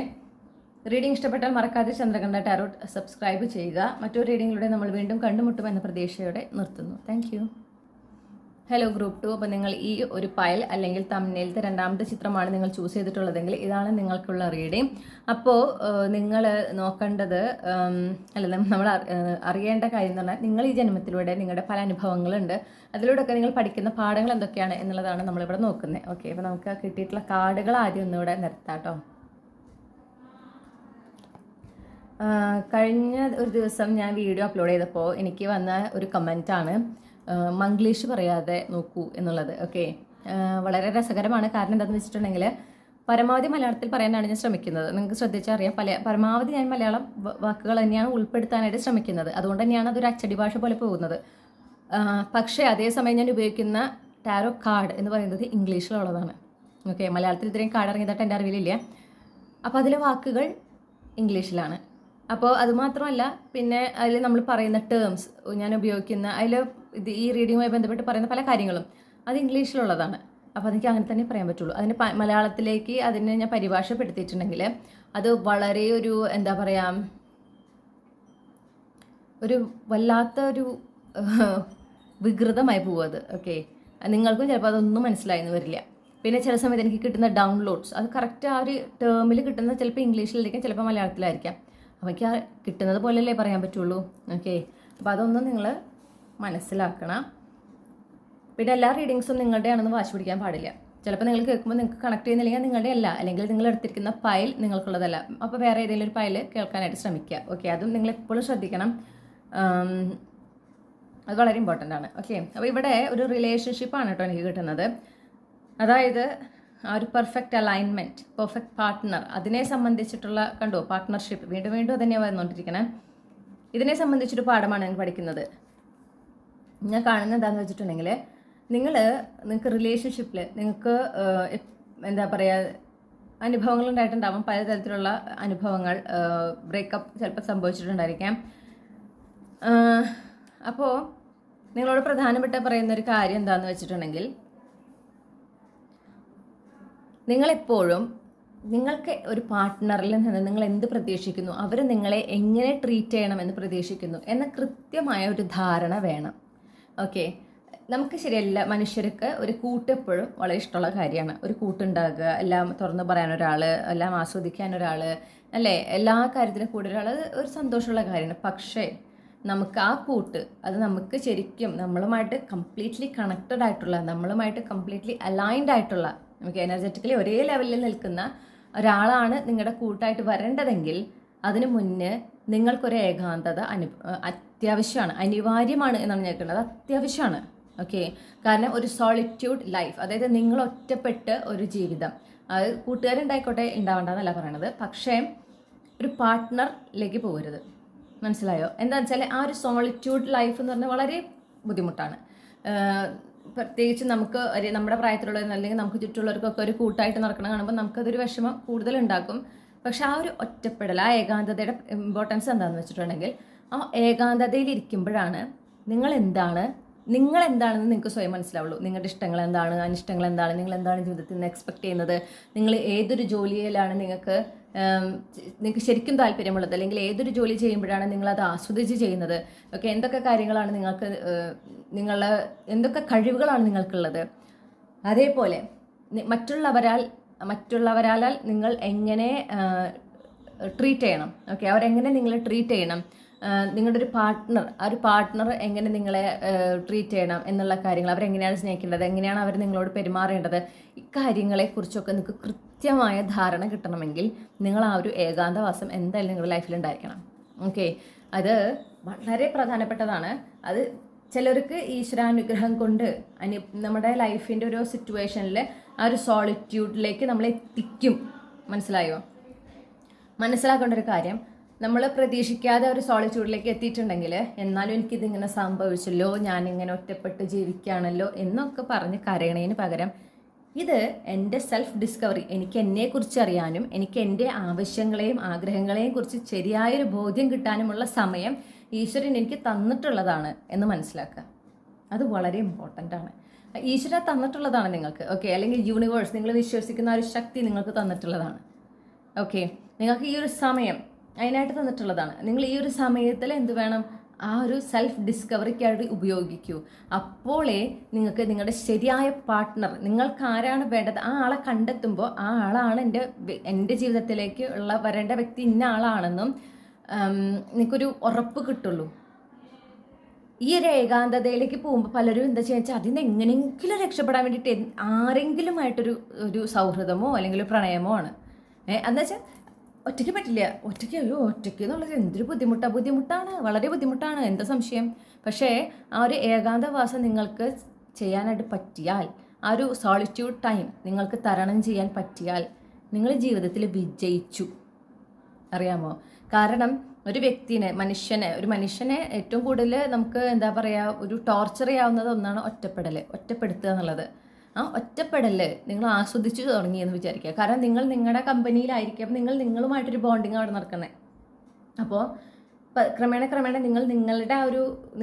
റീഡിംഗ് ഇഷ്ടപ്പെട്ടാൽ മറക്കാതെ ചന്ദ്രകണ്ഠ ടാരോട്ട് സബ്സ്ക്രൈബ് ചെയ്യുക. മറ്റൊരു റീഡിങ്ങിലൂടെ നമ്മൾ വീണ്ടും കണ്ടുമുട്ടുമെന്ന പ്രതീക്ഷയോടെ നിർത്തുന്നു. Thank you. Hello group 2. അപ്പോൾ നിങ്ങൾ ഈ ഒരു ഫയൽ അല്ലെങ്കിൽ തംബ്നെയിലത്തെ രണ്ടാമത്തെ ചിത്രമാണ് നിങ്ങൾ ചൂസ് ചെയ്തിട്ടുള്ളതെങ്കിൽ ഇതാണ് നിങ്ങൾക്കുള്ള റീഡിംഗ്. അപ്പോൾ നിങ്ങൾ നോക്കേണ്ടത് നമ്മൾ അറിയേണ്ട കാര്യം എന്ന് പറഞ്ഞാൽ നിങ്ങൾ ഈ ജന്മത്തിലൂടെ നിങ്ങളുടെ പല അനുഭവങ്ങളുണ്ട്, അതിലൂടെയൊക്കെ നിങ്ങൾ പഠിക്കുന്ന പാഠങ്ങൾ എന്തൊക്കെയാണ് എന്നുള്ളതാണ് നമ്മളിവിടെ നോക്കുന്നത്. ഓക്കെ, അപ്പോൾ നമുക്ക് കിട്ടിയിട്ടുള്ള കാർഡുകൾ ആദ്യം ഒന്നുകൂടെ നിർത്താട്ടോ. കഴിഞ്ഞ ഒരു ദിവസം ഞാൻ വീഡിയോ അപ്ലോഡ് ചെയ്തപ്പോൾ എനിക്ക് വന്ന ഒരു കമൻറ്റാണ് മംഗ്ലീഷ് പറയാതെ നോക്കൂ എന്നുള്ളത്. ഓക്കെ, വളരെ രസകരമാണ്. കാരണം എന്താണെന്ന് വെച്ചിട്ടുണ്ടെങ്കിൽ പരമാവധി മലയാളത്തിൽ പറയാനാണ് ഞാൻ ശ്രമിക്കുന്നത്. നിങ്ങൾക്ക് ശ്രദ്ധിച്ചറിയാം, പരമാവധി ഞാൻ മലയാളം വാക്കുകൾ തന്നെയാണ് ഉൾപ്പെടുത്താനായിട്ട് ശ്രമിക്കുന്നത്. അതുകൊണ്ട് തന്നെയാണ് അതൊരു അച്ചടി ഭാഷ പോലെ പോകുന്നത്. പക്ഷേ അതേസമയം ഞാൻ ഉപയോഗിക്കുന്ന ടാരോ കാർഡ് എന്ന് പറയുന്നത് ഇംഗ്ലീഷിലുള്ളതാണ്. ഓക്കെ, മലയാളത്തിൽ ഇത്രയും കാർഡ് ഇറങ്ങിയതായിട്ട് എൻ്റെ അറിവിലില്ല. അപ്പോൾ അതിലെ വാക്കുകൾ ഇംഗ്ലീഷിലാണ്. അപ്പോൾ അതുമാത്രമല്ല, പിന്നെ അതിൽ നമ്മൾ പറയുന്ന ടേംസ്, ഞാൻ ഉപയോഗിക്കുന്ന ഈ റീഡിങ്ങുമായി ബന്ധപ്പെട്ട് പറയുന്ന പല കാര്യങ്ങളും അത് ഇംഗ്ലീഷിലുള്ളതാണ്. അപ്പോൾ അതെനിക്ക് അങ്ങനെ തന്നെ പറയാൻ പറ്റുള്ളൂ. അതിന് മലയാളത്തിലേക്ക് അതിനെ ഞാൻ പരിഭാഷപ്പെടുത്തിയിട്ടുണ്ടെങ്കിൽ അത് വളരെ ഒരു എന്താ പറയുക ഒരു വല്ലാത്ത ഒരു വികൃതമായി പോകും അത്. ഓക്കെ, നിങ്ങൾക്കും ചിലപ്പോൾ അതൊന്നും മനസ്സിലായെന്ന് വരില്ല. പിന്നെ ചില സമയത്ത് എനിക്ക് കിട്ടുന്ന ഡൗൺലോഡ്സ് അത് കറക്റ്റ് ആ ഒരു ടേമിൽ കിട്ടുന്ന ചിലപ്പോൾ ഇംഗ്ലീഷിലായിരിക്കാം, ചിലപ്പോൾ മലയാളത്തിലായിരിക്കാം. അപ്പോൾ എനിക്ക് കിട്ടുന്നത് പോലെയല്ലേ പറയാൻ പറ്റുള്ളൂ. ഓക്കെ, അപ്പോൾ അതൊന്നും നിങ്ങൾ മനസ്സിലാക്കണം. പിന്നെ എല്ലാ റീഡിങ്സും നിങ്ങളുടെയാണെന്ന് വാശി പിടിക്കാൻ പാടില്ല. ചിലപ്പോൾ നിങ്ങൾ കേൾക്കുമ്പോൾ നിങ്ങൾക്ക് കണക്ട് ചെയ്യുന്നില്ലെങ്കിൽ നിങ്ങളുടെ അല്ല, അല്ലെങ്കിൽ നിങ്ങൾ എടുത്തിരിക്കുന്ന ഫയൽ നിങ്ങൾക്കുള്ളതല്ല. അപ്പോൾ വേറെ ഏതെങ്കിലും ഒരു ഫയൽ കേൾക്കാനായിട്ട് ശ്രമിക്കുക. ഓക്കെ, അതും നിങ്ങൾ എപ്പോഴും ശ്രദ്ധിക്കണം. അത് വളരെ ഇമ്പോർട്ടൻ്റ് ആണ്. ഓക്കെ, അപ്പോൾ ഇവിടെ ഒരു റിലേഷൻഷിപ്പാണ് കേട്ടോ എനിക്ക് കിട്ടുന്നത്. അതായത് ആ ഒരു പെർഫെക്റ്റ് അലൈൻമെൻറ്റ്, പെർഫെക്റ്റ് പാർട്ട്ണർ, അതിനെ സംബന്ധിച്ചിട്ടുള്ള കണ്ടോ പാർട്ട്ണർഷിപ്പ്, വീണ്ടും വീണ്ടും അതന്നെയാണ് വന്നുകൊണ്ടിരിക്കണേ. ഇതിനെ സംബന്ധിച്ചൊരു പാഠമാണ് ഞാൻ പഠിക്കുന്നത്. ഞാൻ കാണുന്നത് എന്താണെന്ന് വെച്ചിട്ടുണ്ടെങ്കിൽ നിങ്ങൾക്ക് റിലേഷൻഷിപ്പിൽ നിങ്ങൾക്ക് എന്താ പറയുക അനുഭവങ്ങളുണ്ടായിട്ടുണ്ടാവും, പലതരത്തിലുള്ള അനുഭവങ്ങൾ, ബ്രേക്കപ്പ് ചിലപ്പോൾ സംഭവിച്ചിട്ടുണ്ടായിരിക്കാം. അപ്പോൾ നിങ്ങളോട് പ്രധാനപ്പെട്ട പറയുന്നൊരു കാര്യം എന്താണെന്ന് വെച്ചിട്ടുണ്ടെങ്കിൽ നിങ്ങളെപ്പോഴും നിങ്ങൾക്ക് ഒരു പാർട്ട്ണറിൽ നിന്ന് നിങ്ങൾ എന്ത് പ്രതീക്ഷിക്കുന്നു, അവർ നിങ്ങളെ എങ്ങനെ ട്രീറ്റ് ചെയ്യണമെന്ന് പ്രതീക്ഷിക്കുന്നു എന്ന കൃത്യമായ ഒരു ധാരണ വേണം. ഓക്കെ, നമുക്ക് ശരിയല്ല, മനുഷ്യർക്ക് ഒരു കൂട്ട് എപ്പോഴും വളരെ ഇഷ്ടമുള്ള കാര്യമാണ്. ഒരു കൂട്ടുണ്ടാകുക, എല്ലാം തുറന്ന് പറയാൻ ഒരാൾ, എല്ലാം ആസ്വദിക്കാൻ ഒരാൾ, അല്ലേ, എല്ലാ കാര്യത്തിലും കൂടെ ഒരാൾ, ഒരു സന്തോഷമുള്ള കാര്യമാണ്. പക്ഷേ നമുക്ക് ആ കൂട്ട് അത് നമുക്ക് ശരിക്കും നമ്മളുമായിട്ട് കംപ്ലീറ്റ്ലി കണക്റ്റഡ് ആയിട്ടുള്ള, നമ്മളുമായിട്ട് കംപ്ലീറ്റ്ലി അലൈൻഡ് ആയിട്ടുള്ള, നമുക്ക് എനർജറ്റിക്കലി ഒരേ ലെവലിൽ നിൽക്കുന്ന ഒരാളാണ് നിങ്ങളുടെ കൂട്ടായിട്ട് വരേണ്ടതെങ്കിൽ അതിനു മുന്നേ നിങ്ങൾക്കൊരു ഏകാന്തത അത്യാവശ്യമാണ്, അനിവാര്യമാണ് എന്നാണ് ഞാൻ കേൾക്കുന്നത്. അത്യാവശ്യമാണ്. ഓക്കെ, കാരണം ഒരു സോളിറ്റ്യൂഡ് ലൈഫ്, അതായത് നിങ്ങൾ ഒറ്റപ്പെട്ട് ഒരു ജീവിതം, അത് കൂട്ടുകാരുണ്ടായിക്കോട്ടെ, ഉണ്ടാവേണ്ടെന്നല്ല പറയണത്, പക്ഷേ ഒരു പാർട്ട്ണറിലേക്ക് പോകരുത്. മനസ്സിലായോ? എന്താണെന്ന് വെച്ചാൽ ആ ഒരു സോളിറ്റ്യൂഡ് ലൈഫ് എന്ന് പറഞ്ഞാൽ വളരെ ബുദ്ധിമുട്ടാണ്. പ്രത്യേകിച്ച് നമുക്ക് നമ്മുടെ പ്രായത്തിലുള്ളവർ അല്ലെങ്കിൽ നമുക്ക് ചുറ്റുള്ളവർക്കൊക്കെ ഒരു കൂട്ടായിട്ട് നടക്കണം കാണുമ്പോൾ നമുക്കതൊരു വിഷമം കൂടുതലുണ്ടാക്കും. പക്ഷെ ആ ഒരു ഒറ്റപ്പെടൽ, ആ ഏകാന്തതയുടെ ഇമ്പോർട്ടൻസ് എന്താണെന്ന് വെച്ചിട്ടുണ്ടെങ്കിൽ, ആ ഏകാന്തതയിലിരിക്കുമ്പോഴാണ് നിങ്ങളെന്താണെന്ന് നിങ്ങൾക്ക് സ്വയം മനസ്സിലാവുള്ളൂ. നിങ്ങളുടെ ഇഷ്ടങ്ങൾ എന്താണ്, അനിഷ്ടങ്ങൾ എന്താണ്, നിങ്ങൾ എന്താണ് ജീവിതത്തിൽ നിന്ന് എക്സ്പെക്ട് ചെയ്യുന്നത്, നിങ്ങൾ ഏതൊരു ജോലിയിലാണ് നിങ്ങൾക്ക് ശരിക്കും താല്പര്യമുള്ളത്, അല്ലെങ്കിൽ ഏതൊരു ജോലി ചെയ്യുമ്പോഴാണ് നിങ്ങളത് ആസ്വദിച്ച് ചെയ്യുന്നത്, ഓക്കെ, എന്തൊക്കെ കാര്യങ്ങളാണ് എന്തൊക്കെ കഴിവുകളാണ് നിങ്ങൾക്കുള്ളത്. അതേപോലെ മറ്റുള്ളവരാൽ നിങ്ങൾ എങ്ങനെ ട്രീറ്റ് ചെയ്യണം, ഓക്കെ, അവരെങ്ങനെ നിങ്ങളെ ട്രീറ്റ് ചെയ്യണം, നിങ്ങളുടെ ഒരു പാർട്ട്ണർ എങ്ങനെ നിങ്ങളെ ട്രീറ്റ് ചെയ്യണം എന്നുള്ള കാര്യങ്ങൾ, അവരെങ്ങനെയാണ് സ്നേഹിക്കേണ്ടത്, എങ്ങനെയാണ് അവർ നിങ്ങളോട് പെരുമാറേണ്ടത്, ഇക്കാര്യങ്ങളെക്കുറിച്ചൊക്കെ നിങ്ങൾക്ക് കൃത്യമായ ധാരണ കിട്ടണമെങ്കിൽ നിങ്ങൾ ആ ഒരു ഏകാന്തവാസം എന്തായാലും നിങ്ങളുടെ ലൈഫിൽ ഉണ്ടായിരിക്കണം. ഓക്കെ, അത് വളരെ പ്രധാനപ്പെട്ടതാണ്. അത് ചിലർക്ക് ഈശ്വരാനുഗ്രഹം കൊണ്ട് നമ്മുടെ ലൈഫിൻ്റെ ഒരു സിറ്റുവേഷനിൽ ആ ഒരു സോളിറ്റ്യൂഡിലേക്ക് നമ്മളെ എത്തിക്കും. മനസ്സിലാക്കേണ്ട ഒരു കാര്യം, നമ്മൾ പ്രതീക്ഷിക്കാതെ ഒരു സോളിറ്റ്യൂഡിലേക്ക് എത്തിയിട്ടുണ്ടെങ്കിൽ, എന്നാലും എനിക്കിതിങ്ങനെ സംഭവിച്ചല്ലോ, ഞാനിങ്ങനെ ഒറ്റപ്പെട്ട് ജീവിക്കുകയാണല്ലോ എന്നൊക്കെ പറഞ്ഞ് കരയണതിന് പകരം, ഇത് എൻ്റെ സെൽഫ് ഡിസ്കവറി, എനിക്ക് എന്നെക്കുറിച്ച് അറിയാനും എനിക്ക് എൻ്റെ ആവശ്യങ്ങളെയും ആഗ്രഹങ്ങളെയും കുറിച്ച് ശരിയായൊരു ബോധ്യം കിട്ടാനുമുള്ള സമയം ഈശ്വരൻ എനിക്ക് തന്നിട്ടുള്ളതാണ് എന്ന് മനസ്സിലാക്കുക. അത് വളരെ ഇമ്പോർട്ടൻ്റ് ആണ്. ഈശ്വരൻ തന്നിട്ടുള്ളതാണ് നിങ്ങൾക്ക്, ഓക്കെ, അല്ലെങ്കിൽ യൂണിവേഴ്സ്, നിങ്ങൾ വിശ്വസിക്കുന്ന ഒരു ശക്തി നിങ്ങൾക്ക് തന്നിട്ടുള്ളതാണ്. ഓക്കെ, നിങ്ങൾക്ക് ഈ ഒരു സമയം അതിനായിട്ട് തന്നിട്ടുള്ളതാണ്. നിങ്ങൾ ഈ ഒരു സമയത്തിൽ എന്ത് വേണം, ആ ഒരു സെൽഫ് ഡിസ്കവറിക്കായിട്ട് ഉപയോഗിക്കൂ. അപ്പോഴേ നിങ്ങൾക്ക് നിങ്ങളുടെ ശരിയായ പാർട്ട്ണർ, നിങ്ങൾക്ക് ആരാണ് വേണ്ടത്, ആ ആളെ കണ്ടെത്തുമ്പോൾ ആ ആളാണ് എൻ്റെ ജീവിതത്തിലേക്ക് വരേണ്ട വ്യക്തി, ഇന്ന ആളാണെന്നും നിങ്ങൾക്കൊരു ഉറപ്പ് കിട്ടുള്ളൂ. ഈ ഒരു ഏകാന്തതയിലേക്ക് പോകുമ്പോൾ പലരും എന്താ വെച്ചാൽ അതിന് എങ്ങനെയെങ്കിലും രക്ഷപ്പെടാൻ വേണ്ടിയിട്ട് ആരെങ്കിലുമായിട്ടൊരു സൗഹൃദമോ അല്ലെങ്കിൽ ഒരു പ്രണയമോ ആണ്. എന്താ വെച്ചാൽ ഒറ്റയ്ക്ക് പറ്റില്ല, ഒറ്റയ്ക്ക് എന്നുള്ളത് എന്തൊരു ബുദ്ധിമുട്ടാണ്, വളരെ ബുദ്ധിമുട്ടാണ്, എന്താ സംശയം. പക്ഷേ ആ ഒരു ഏകാന്തവാസം നിങ്ങൾക്ക് ചെയ്യാനായിട്ട് പറ്റിയാൽ, ആ ഒരു സോളിറ്റ്യൂഡ് ടൈം നിങ്ങൾക്ക് തരണം ചെയ്യാൻ പറ്റിയാൽ, നിങ്ങൾ ജീവിതത്തിൽ വിജയിച്ചു. അറിയാമോ? കാരണം ഒരു മനുഷ്യനെ ഏറ്റവും കൂടുതൽ നമുക്ക് എന്താ പറയുക, ഒരു ടോർച്ചർ ചെയ്യാവുന്നത് ഒന്നാണ് ഒറ്റപ്പെടുത്തുക എന്നുള്ളത്. ആ ഒറ്റപ്പെടൽ നിങ്ങൾ ആസ്വദിച്ചു തുടങ്ങിയെന്ന് വിചാരിക്കുക. കാരണം നിങ്ങൾ നിങ്ങളുടെ കമ്പനിയിലായിരിക്കും, അപ്പോൾ നിങ്ങളുമായിട്ടൊരു ബോണ്ടിങ് അവിടെ നടക്കുന്നത്. അപ്പോൾ ക്രമേണ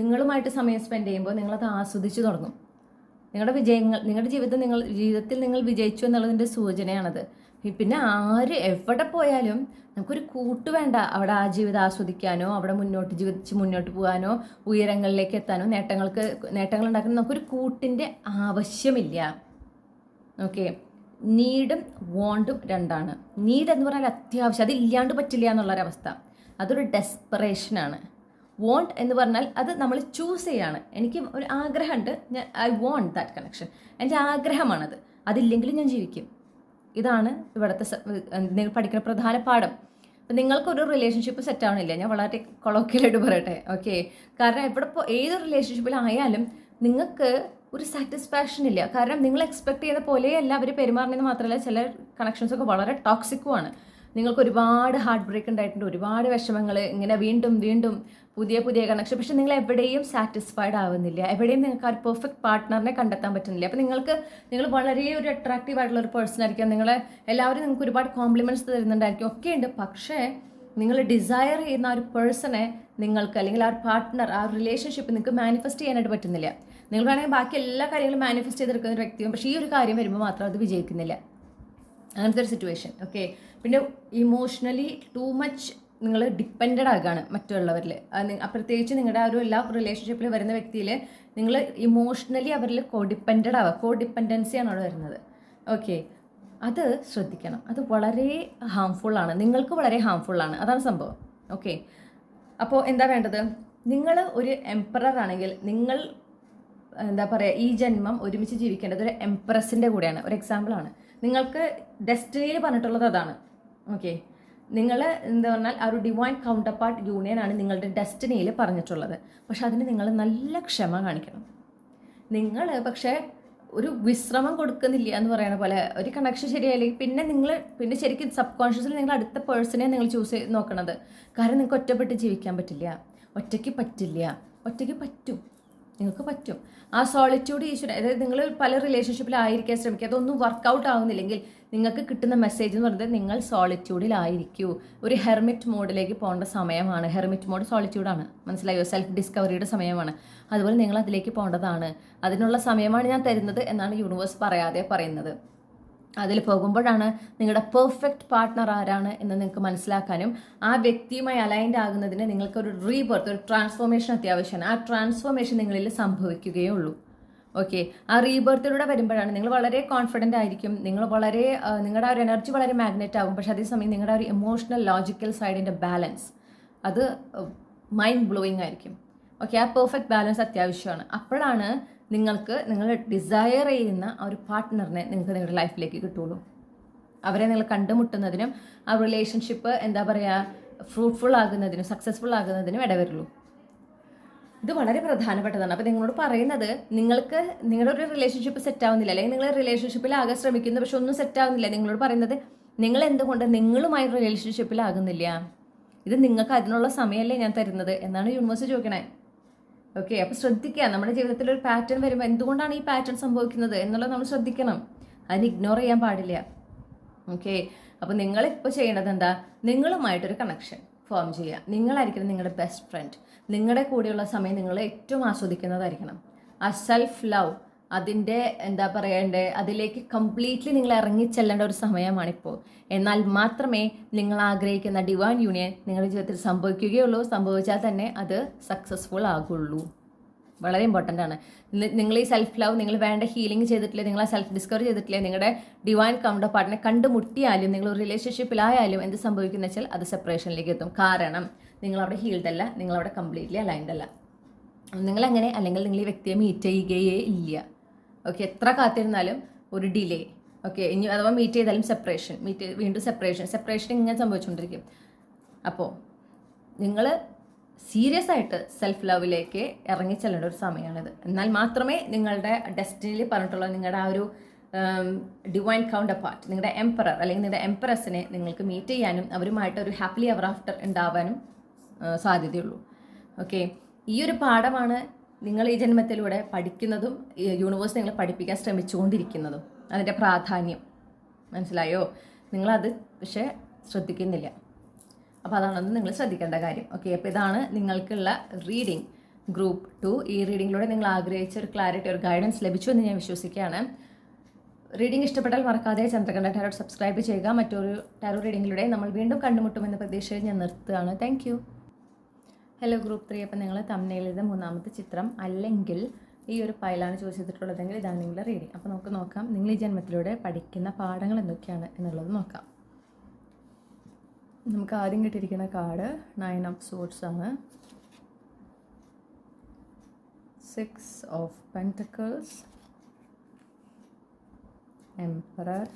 നിങ്ങളുമായിട്ട് സമയം സ്പെൻഡ് ചെയ്യുമ്പോൾ നിങ്ങളത് ആസ്വദിച്ചു തുടങ്ങും. നിങ്ങളുടെ ജീവിതത്തിൽ നിങ്ങൾ വിജയിച്ചു എന്നുള്ളതിൻ്റെ സൂചനയാണത്. പിന്നെ ആര് പോയാലും നമുക്കൊരു കൂട്ട് വേണ്ട അവിടെ ആ ജീവിതം ആസ്വദിക്കാനോ, അവിടെ മുന്നോട്ട് പോകാനോ, ഉയരങ്ങളിലേക്ക് എത്താനോ, നേട്ടങ്ങൾ ഉണ്ടാക്കാനോ നമുക്കൊരു കൂട്ടിൻ്റെ ആവശ്യമില്ല. ഓക്കെ, നീഡും വോണ്ടും രണ്ടാണ്. നീഡ് എന്ന് പറഞ്ഞാൽ അത്യാവശ്യം, അതില്ലാണ്ട് പറ്റില്ല എന്നുള്ളൊരവസ്ഥ, അതൊരു ഡെസ്പറേഷനാണ്. വോണ്ട് എന്ന് പറഞ്ഞാൽ അത് നമ്മൾ ചൂസ് ചെയ്യാണ്. എനിക്ക് ഒരു ആഗ്രഹമുണ്ട്, ഐ വോണ്ട് ദാറ്റ് കണക്ഷൻ, എൻ്റെ ആഗ്രഹമാണത്, അതില്ലെങ്കിലും ഞാൻ ജീവിക്കും. ഇതാണ് ഇവിടുത്തെ നിങ്ങൾ പഠിക്കുന്ന പ്രധാന പാഠം. അപ്പം നിങ്ങൾക്കൊരു റിലേഷൻഷിപ്പ് സെറ്റ് ആവണില്ല, ഞാൻ വളരെ കൊളോക്കിയലായിട്ട് പറയട്ടെ, ഓക്കെ, കാരണം ഏതൊരു റിലേഷൻഷിപ്പിലായാലും നിങ്ങൾക്ക് ഒരു സാറ്റിസ്ഫാക്ഷൻ ഇല്ല. കാരണം നിങ്ങൾ എക്സ്പെക്ട് ചെയ്യുന്ന പോലെയല്ല അവർ പെരുമാറണമെന്ന് മാത്രമല്ല, ചില കണക്ഷൻസൊക്കെ വളരെ ടോക്സിക്കുമാണ്. നിങ്ങൾക്ക് ഒരുപാട് ഹാർട്ട് ബ്രേക്ക് ഉണ്ടായിട്ടുണ്ട്, ഒരുപാട് വിഷമങ്ങൾ, ഇങ്ങനെ വീണ്ടും പുതിയ കണക്ഷൻ, പക്ഷെ നിങ്ങൾ എവിടെയും സാറ്റിസ്ഫൈഡ് ആവുന്നില്ല, എവിടെയും നിങ്ങൾക്ക് ആ ഒരു പെർഫെക്റ്റ് പാർട്ട്ണറിനെ കണ്ടെത്താൻ പറ്റുന്നില്ല. അപ്പോൾ നിങ്ങൾ വളരെ ഒരു അട്രാക്റ്റീവ് ആയിട്ടുള്ള ഒരു പേഴ്സൺ ആയിരിക്കും, എല്ലാവരും നിങ്ങൾക്ക് ഒരുപാട് കോംപ്ലിമെൻറ്റ്സ് തരുന്നുണ്ടായിരിക്കും, ഒക്കെ ഉണ്ട്. പക്ഷേ നിങ്ങൾ ഡിസയർ ചെയ്യുന്ന ആ ഒരു പേഴ്സണെ നിങ്ങൾക്ക്, അല്ലെങ്കിൽ ആ ഒരു പാർട്ട്ണർ, ആ ഒരു റിലേഷൻഷിപ്പ് നിങ്ങൾക്ക് മാനിഫെസ്റ്റ് ചെയ്യാനായിട്ട് പറ്റുന്നില്ല. നിങ്ങൾ വേണമെങ്കിൽ ബാക്കി എല്ലാ കാര്യങ്ങളും മാനിഫെസ്റ്റ് ചെയ്തെടുക്കുന്ന ഒരു വ്യക്തിയും, പക്ഷേ ഈ ഒരു കാര്യം വരുമ്പോൾ മാത്രം അത് വിജയിക്കുന്നില്ല. അങ്ങനത്തെ ഒരു സിറ്റുവേഷൻ. ഓക്കെ, പിന്നെ ഇമോഷണലി ടു മച്ച് നിങ്ങൾ ഡിപ്പെൻഡഡ് ആകുകയാണ് മറ്റുള്ളവരിൽ. പ്രത്യേകിച്ച് നിങ്ങളുടെ ആ ഒരു എല്ലാ റിലേഷൻഷിപ്പിൽ വരുന്ന വ്യക്തിയിൽ നിങ്ങൾ ഇമോഷണലി അവരിൽ കോഡിപ്പെൻഡൻസിയാണ് അവിടെ വരുന്നത്. ഓക്കെ, അത് ശ്രദ്ധിക്കണം. അത് വളരെ ഹാംഫുള്ളാണ്, നിങ്ങൾക്ക് വളരെ ഹാംഫുള്ളാണ്, അതാണ് സംഭവം. ഓക്കെ, അപ്പോൾ എന്താ വേണ്ടത്? നിങ്ങൾ ഒരു എംപറർ ആണെങ്കിൽ, നിങ്ങൾ എന്താ പറയുക, ഈ ജന്മം ഒരുമിച്ച് ജീവിക്കേണ്ടത് ഒരു എംപ്രസിൻ്റെ കൂടെയാണ്. ഒരു എക്സാമ്പിളാണ്. നിങ്ങൾക്ക് ഡെസ്റ്റിനിയിൽ പറഞ്ഞിട്ടുള്ളത് അതാണ്. ഓക്കെ, നിങ്ങൾ എന്താ പറഞ്ഞാൽ ആ ഒരു ഡിവൈൻ കൗണ്ടർ പാർട്ട് യൂണിയൻ ആണ് നിങ്ങളുടെ ഡെസ്റ്റിനിയിൽ പറഞ്ഞിട്ടുള്ളത്. പക്ഷെ അതിന് നിങ്ങൾ നല്ല ക്ഷമ കാണിക്കണം. നിങ്ങൾ പക്ഷേ ഒരു വിശ്രമം കൊടുക്കുന്നില്ല എന്ന് പറയുന്ന പോലെ ഒരു കണക്ഷൻ ശരിയായില്ലെങ്കിൽ പിന്നെ ശരിക്കും സബ് കോൺഷ്യസിൽ നിങ്ങൾ അടുത്ത പേഴ്സണെ നിങ്ങൾ ചൂസ് ചെയ്ത് നോക്കണത്. കാരണം നിങ്ങൾക്ക് ഒറ്റപ്പെട്ട് ജീവിക്കാൻ പറ്റില്ല, ഒറ്റയ്ക്ക് പറ്റില്ല. ഒറ്റയ്ക്ക് പറ്റും, നിങ്ങൾക്ക് പറ്റും. ആ സോളിറ്റ്യൂഡ് ഈശ്വരൻ, അതായത് നിങ്ങൾ പല റിലേഷൻഷിപ്പിലായിരിക്കാൻ ശ്രമിക്കുക, അതൊന്നും വർക്കൗട്ട് ആവുന്നില്ലെങ്കിൽ നിങ്ങൾക്ക് കിട്ടുന്ന മെസ്സേജ് എന്ന് പറയുന്നത് നിങ്ങൾ സോളിറ്റ്യൂഡിലായിരിക്കൂ. ഒരു ഹെർമിറ്റ് മോഡിലേക്ക് പോകേണ്ട സമയമാണ്. ഹെർമിറ്റ് മോഡ് സോളിറ്റ്യൂഡാണ്, മനസ്സിലായോ? സെൽഫ് ഡിസ്കവറിയുടെ സമയമാണ്. അതുപോലെ നിങ്ങൾ അതിലേക്ക് പോകേണ്ടതാണ്. അതിനുള്ള സമയമാണ് ഞാൻ തരുന്നത് എന്നാണ് യൂണിവേഴ്സ് പറയാതെ പറയുന്നത്. അതിൽ പോകുമ്പോഴാണ് നിങ്ങളുടെ പെർഫെക്റ്റ് പാർട്ട്ണർ ആരാണ് എന്ന് നിങ്ങൾക്ക് മനസ്സിലാക്കാനും ആ വ്യക്തിയുമായി അലൈൻഡ് ആകുന്നതിന് നിങ്ങൾക്കൊരു റീബർത്ത്, ഒരു ട്രാൻസ്ഫോർമേഷൻ അത്യാവശ്യമാണ്. ആ ട്രാൻസ്ഫോർമേഷൻ നിങ്ങളിൽ സംഭവിക്കുകയേ ഉള്ളൂ. ഓക്കെ, ആ റീബർത്തിലൂടെ വരുമ്പോഴാണ് നിങ്ങൾ വളരെ കോൺഫിഡൻ്റ് ആയിരിക്കും, നിങ്ങളുടെ ആ ഒരു എനർജി വളരെ മാഗ്നറ്റ് ആകും. പക്ഷേ അതേസമയം നിങ്ങളുടെ ആ ഒരു ഇമോഷണൽ ലോജിക്കൽ സൈഡിൻ്റെ ബാലൻസ് അത് മൈൻഡ് ബ്ലോയിങ് ആയിരിക്കും. ഓക്കെ, ആ പെർഫെക്റ്റ് ബാലൻസ് അത്യാവശ്യമാണ്. അപ്പോഴാണ് നിങ്ങൾ ഡിസയർ ചെയ്യുന്ന ആ ഒരു പാർട്ട്ണറിനെ നിങ്ങൾക്ക് നിങ്ങളുടെ ലൈഫിലേക്ക് കിട്ടുള്ളൂ. അവരെ നിങ്ങൾ കണ്ടുമുട്ടുന്നതിനും ആ റിലേഷൻഷിപ്പ് എന്താ പറയുക ഫ്രൂട്ട്ഫുൾ ആകുന്നതിനും സക്സസ്ഫുൾ ആകുന്നതിനും ഇടവരുള്ളൂ. ഇത് വളരെ പ്രധാനപ്പെട്ടതാണ്. അപ്പോൾ നിങ്ങളോട് പറയുന്നത്, നിങ്ങൾക്ക് നിങ്ങളുടെ ഒരു റിലേഷൻഷിപ്പ് സെറ്റ് ആവുന്നില്ല, അല്ലെങ്കിൽ നിങ്ങൾ റിലേഷൻഷിപ്പിലാകെ ശ്രമിക്കുന്നു പക്ഷെ ഒന്നും സെറ്റ് ആവുന്നില്ല, നിങ്ങളോട് പറയുന്നത് നിങ്ങൾ എന്തുകൊണ്ട് നിങ്ങളുമായി റിലേഷൻഷിപ്പിലാകുന്നില്ല? ഇത് നിങ്ങൾക്ക് അതിനുള്ള സമയമല്ലേ ഞാൻ തരുന്നത് എന്നാണ് യൂണിവേഴ്സ് ചോദിക്കണേ. ഓക്കെ, അപ്പോൾ ശ്രദ്ധിക്കുക. നമ്മുടെ ജീവിതത്തിൽ ഒരു പാറ്റേൺ വരുമ്പോൾ എന്തുകൊണ്ടാണ് ഈ പാറ്റേൺ സംഭവിക്കുന്നത് എന്നുള്ളത് നമ്മൾ ശ്രദ്ധിക്കണം. അതിന് ഇഗ്നോർ ചെയ്യാൻ പാടില്ല. ഓക്കെ, അപ്പോൾ നിങ്ങളിപ്പോൾ ചെയ്യേണ്ടത് എന്താ? നിങ്ങളുമായിട്ടൊരു കണക്ഷൻ ഫോം ചെയ്യുക. നിങ്ങളായിരിക്കണം നിങ്ങളുടെ ബെസ്റ്റ് ഫ്രണ്ട്. നിങ്ങളുടെ കൂടെയുള്ള സമയം നിങ്ങൾ ഏറ്റവും ആസ്വദിക്കുന്നതായിരിക്കണം. ആ സെൽഫ് ലവ്, അതിൻ്റെ എന്താ പറയണ്ടേ, അതിലേക്ക് കംപ്ലീറ്റ്ലി നിങ്ങൾ ഇറങ്ങിച്ചെല്ലേണ്ട ഒരു സമയമാണിപ്പോൾ. എന്നാൽ മാത്രമേ നിങ്ങൾ ആഗ്രഹിക്കുന്ന ഡിവൈൻ യൂണിയൻ നിങ്ങളുടെ ജീവിതത്തിൽ സംഭവിക്കുകയുള്ളൂ. സംഭവിച്ചാൽ തന്നെ അത് സക്സസ്ഫുൾ ആകുള്ളൂ. വളരെ ഇമ്പോർട്ടൻ്റ് ആണ്. നിങ്ങൾ ഈ സെൽഫ് ലവ്, നിങ്ങൾ വേണ്ട ഹീലിംഗ് ചെയ്തിട്ടില്ലേ, നിങ്ങൾ ആ സെൽഫ് ഡിസ്കവർ ചെയ്തിട്ടില്ലേ, നിങ്ങളുടെ ഡിവൈൻ കൗണ്ടർ പാർട്ടിനെ കണ്ടുമുട്ടിയാലും നിങ്ങൾ ഒരു റിലേഷൻഷിപ്പിലായാലും എന്ത് സംഭവിക്കുന്ന വെച്ചാൽ അത് സെപ്പറേഷനിലേക്ക് എത്തും. കാരണം നിങ്ങളവിടെ ഹീൽഡ് അല്ല, നിങ്ങളവിടെ കംപ്ലീറ്റ്ലി അലൈൻഡ് അല്ല. നിങ്ങളങ്ങനെ, അല്ലെങ്കിൽ നിങ്ങൾ ഈ വ്യക്തിയെ മീറ്റ് ചെയ്യുകയേ ഇല്ല. ഓക്കെ, എത്ര കാത്തിരുന്നാലും ഒരു ഡിലേ. ഓക്കെ, ഇനി അഥവാ മീറ്റ് ചെയ്താലും വീണ്ടും സെപ്പറേഷൻ ഇങ്ങനെ സംഭവിച്ചുകൊണ്ടിരിക്കും. അപ്പോൾ നിങ്ങൾ സീരിയസ് ആയിട്ട് സെൽഫ് ലവിലേക്ക് ഇറങ്ങിച്ചെല്ലേണ്ട ഒരു സമയമാണിത്. എന്നാൽ മാത്രമേ നിങ്ങളുടെ ഡെസ്റ്റിനിയിൽ പറഞ്ഞിട്ടുള്ള നിങ്ങളുടെ ആ ഒരു ഡിവൈൻ കൗണ്ടർ പാർട്ട്, നിങ്ങളുടെ എംപറർ അല്ലെങ്കിൽ നിങ്ങളുടെ എംപറസിനെ നിങ്ങൾക്ക് മീറ്റ് ചെയ്യാനും അവരുമായിട്ട് ഒരു ഹാപ്പിലി എവർ ആഫ്റ്റർ ഉണ്ടാവാനും സാധ്യതയുള്ളൂ. ഓക്കെ, ഈ ഒരു പാഠമാണ് നിങ്ങൾ ഈ ജന്മത്തിലൂടെ പഠിക്കുന്നതും യൂണിവേഴ്സ് നിങ്ങളെ പഠിപ്പിക്കാൻ ശ്രമിച്ചുകൊണ്ടിരിക്കുന്നതും. അതിൻ്റെ പ്രാധാന്യം മനസ്സിലായോ? നിങ്ങളത് പക്ഷേ ശ്രദ്ധിക്കുന്നില്ല. അപ്പോൾ അതാണെന്ന് നിങ്ങൾ ശ്രദ്ധിക്കേണ്ട കാര്യം. ഓക്കെ, അപ്പോൾ ഇതാണ് നിങ്ങൾക്കുള്ള റീഡിംഗ് ഗ്രൂപ്പ് 2. ഈ റീഡിങ്ങിലൂടെ നിങ്ങൾ ആഗ്രഹിച്ച ഒരു ക്ലാരിറ്റി, ഒരു ഗൈഡൻസ് ലഭിച്ചു എന്ന് ഞാൻ വിശ്വസിക്കുകയാണ്. റീഡിംഗ് ഇഷ്ടപ്പെട്ടാൽ മറക്കാതെ ചന്ദ്രകണ്ഠ ടാരോ സബ്സ്ക്രൈബ് ചെയ്യുക. മറ്റൊരു ടാരോ റീഡിങ്ങിലൂടെ നമ്മൾ വീണ്ടും കണ്ടുമുട്ടുമെന്ന പ്രതീക്ഷയിൽ ഞാൻ നിർത്തുകയാണ്. Thank you. Hello group 3. അപ്പം നിങ്ങൾ തംബ്നെയിലിൻ്റെ 3ാമത്തെ ചിത്രം അല്ലെങ്കിൽ ഈ ഒരു ഫയലാണ് ചോദിച്ചിട്ടുള്ളതെങ്കിൽ ഇതാണ് നിങ്ങളുടെ റീഡിംഗ്. അപ്പോൾ നമുക്ക് നോക്കാം നിങ്ങൾ ഈ ജന്മത്തിലൂടെ പഠിക്കുന്ന പാഠങ്ങൾ എന്തൊക്കെയാണ് എന്നുള്ളത് നോക്കാം. നമുക്ക് ആദ്യം കിട്ടിയിരിക്കുന്ന കാർഡ് 9 ഓഫ് സോർഡ്സ് ആണ്. 6 of pentacles, emperor,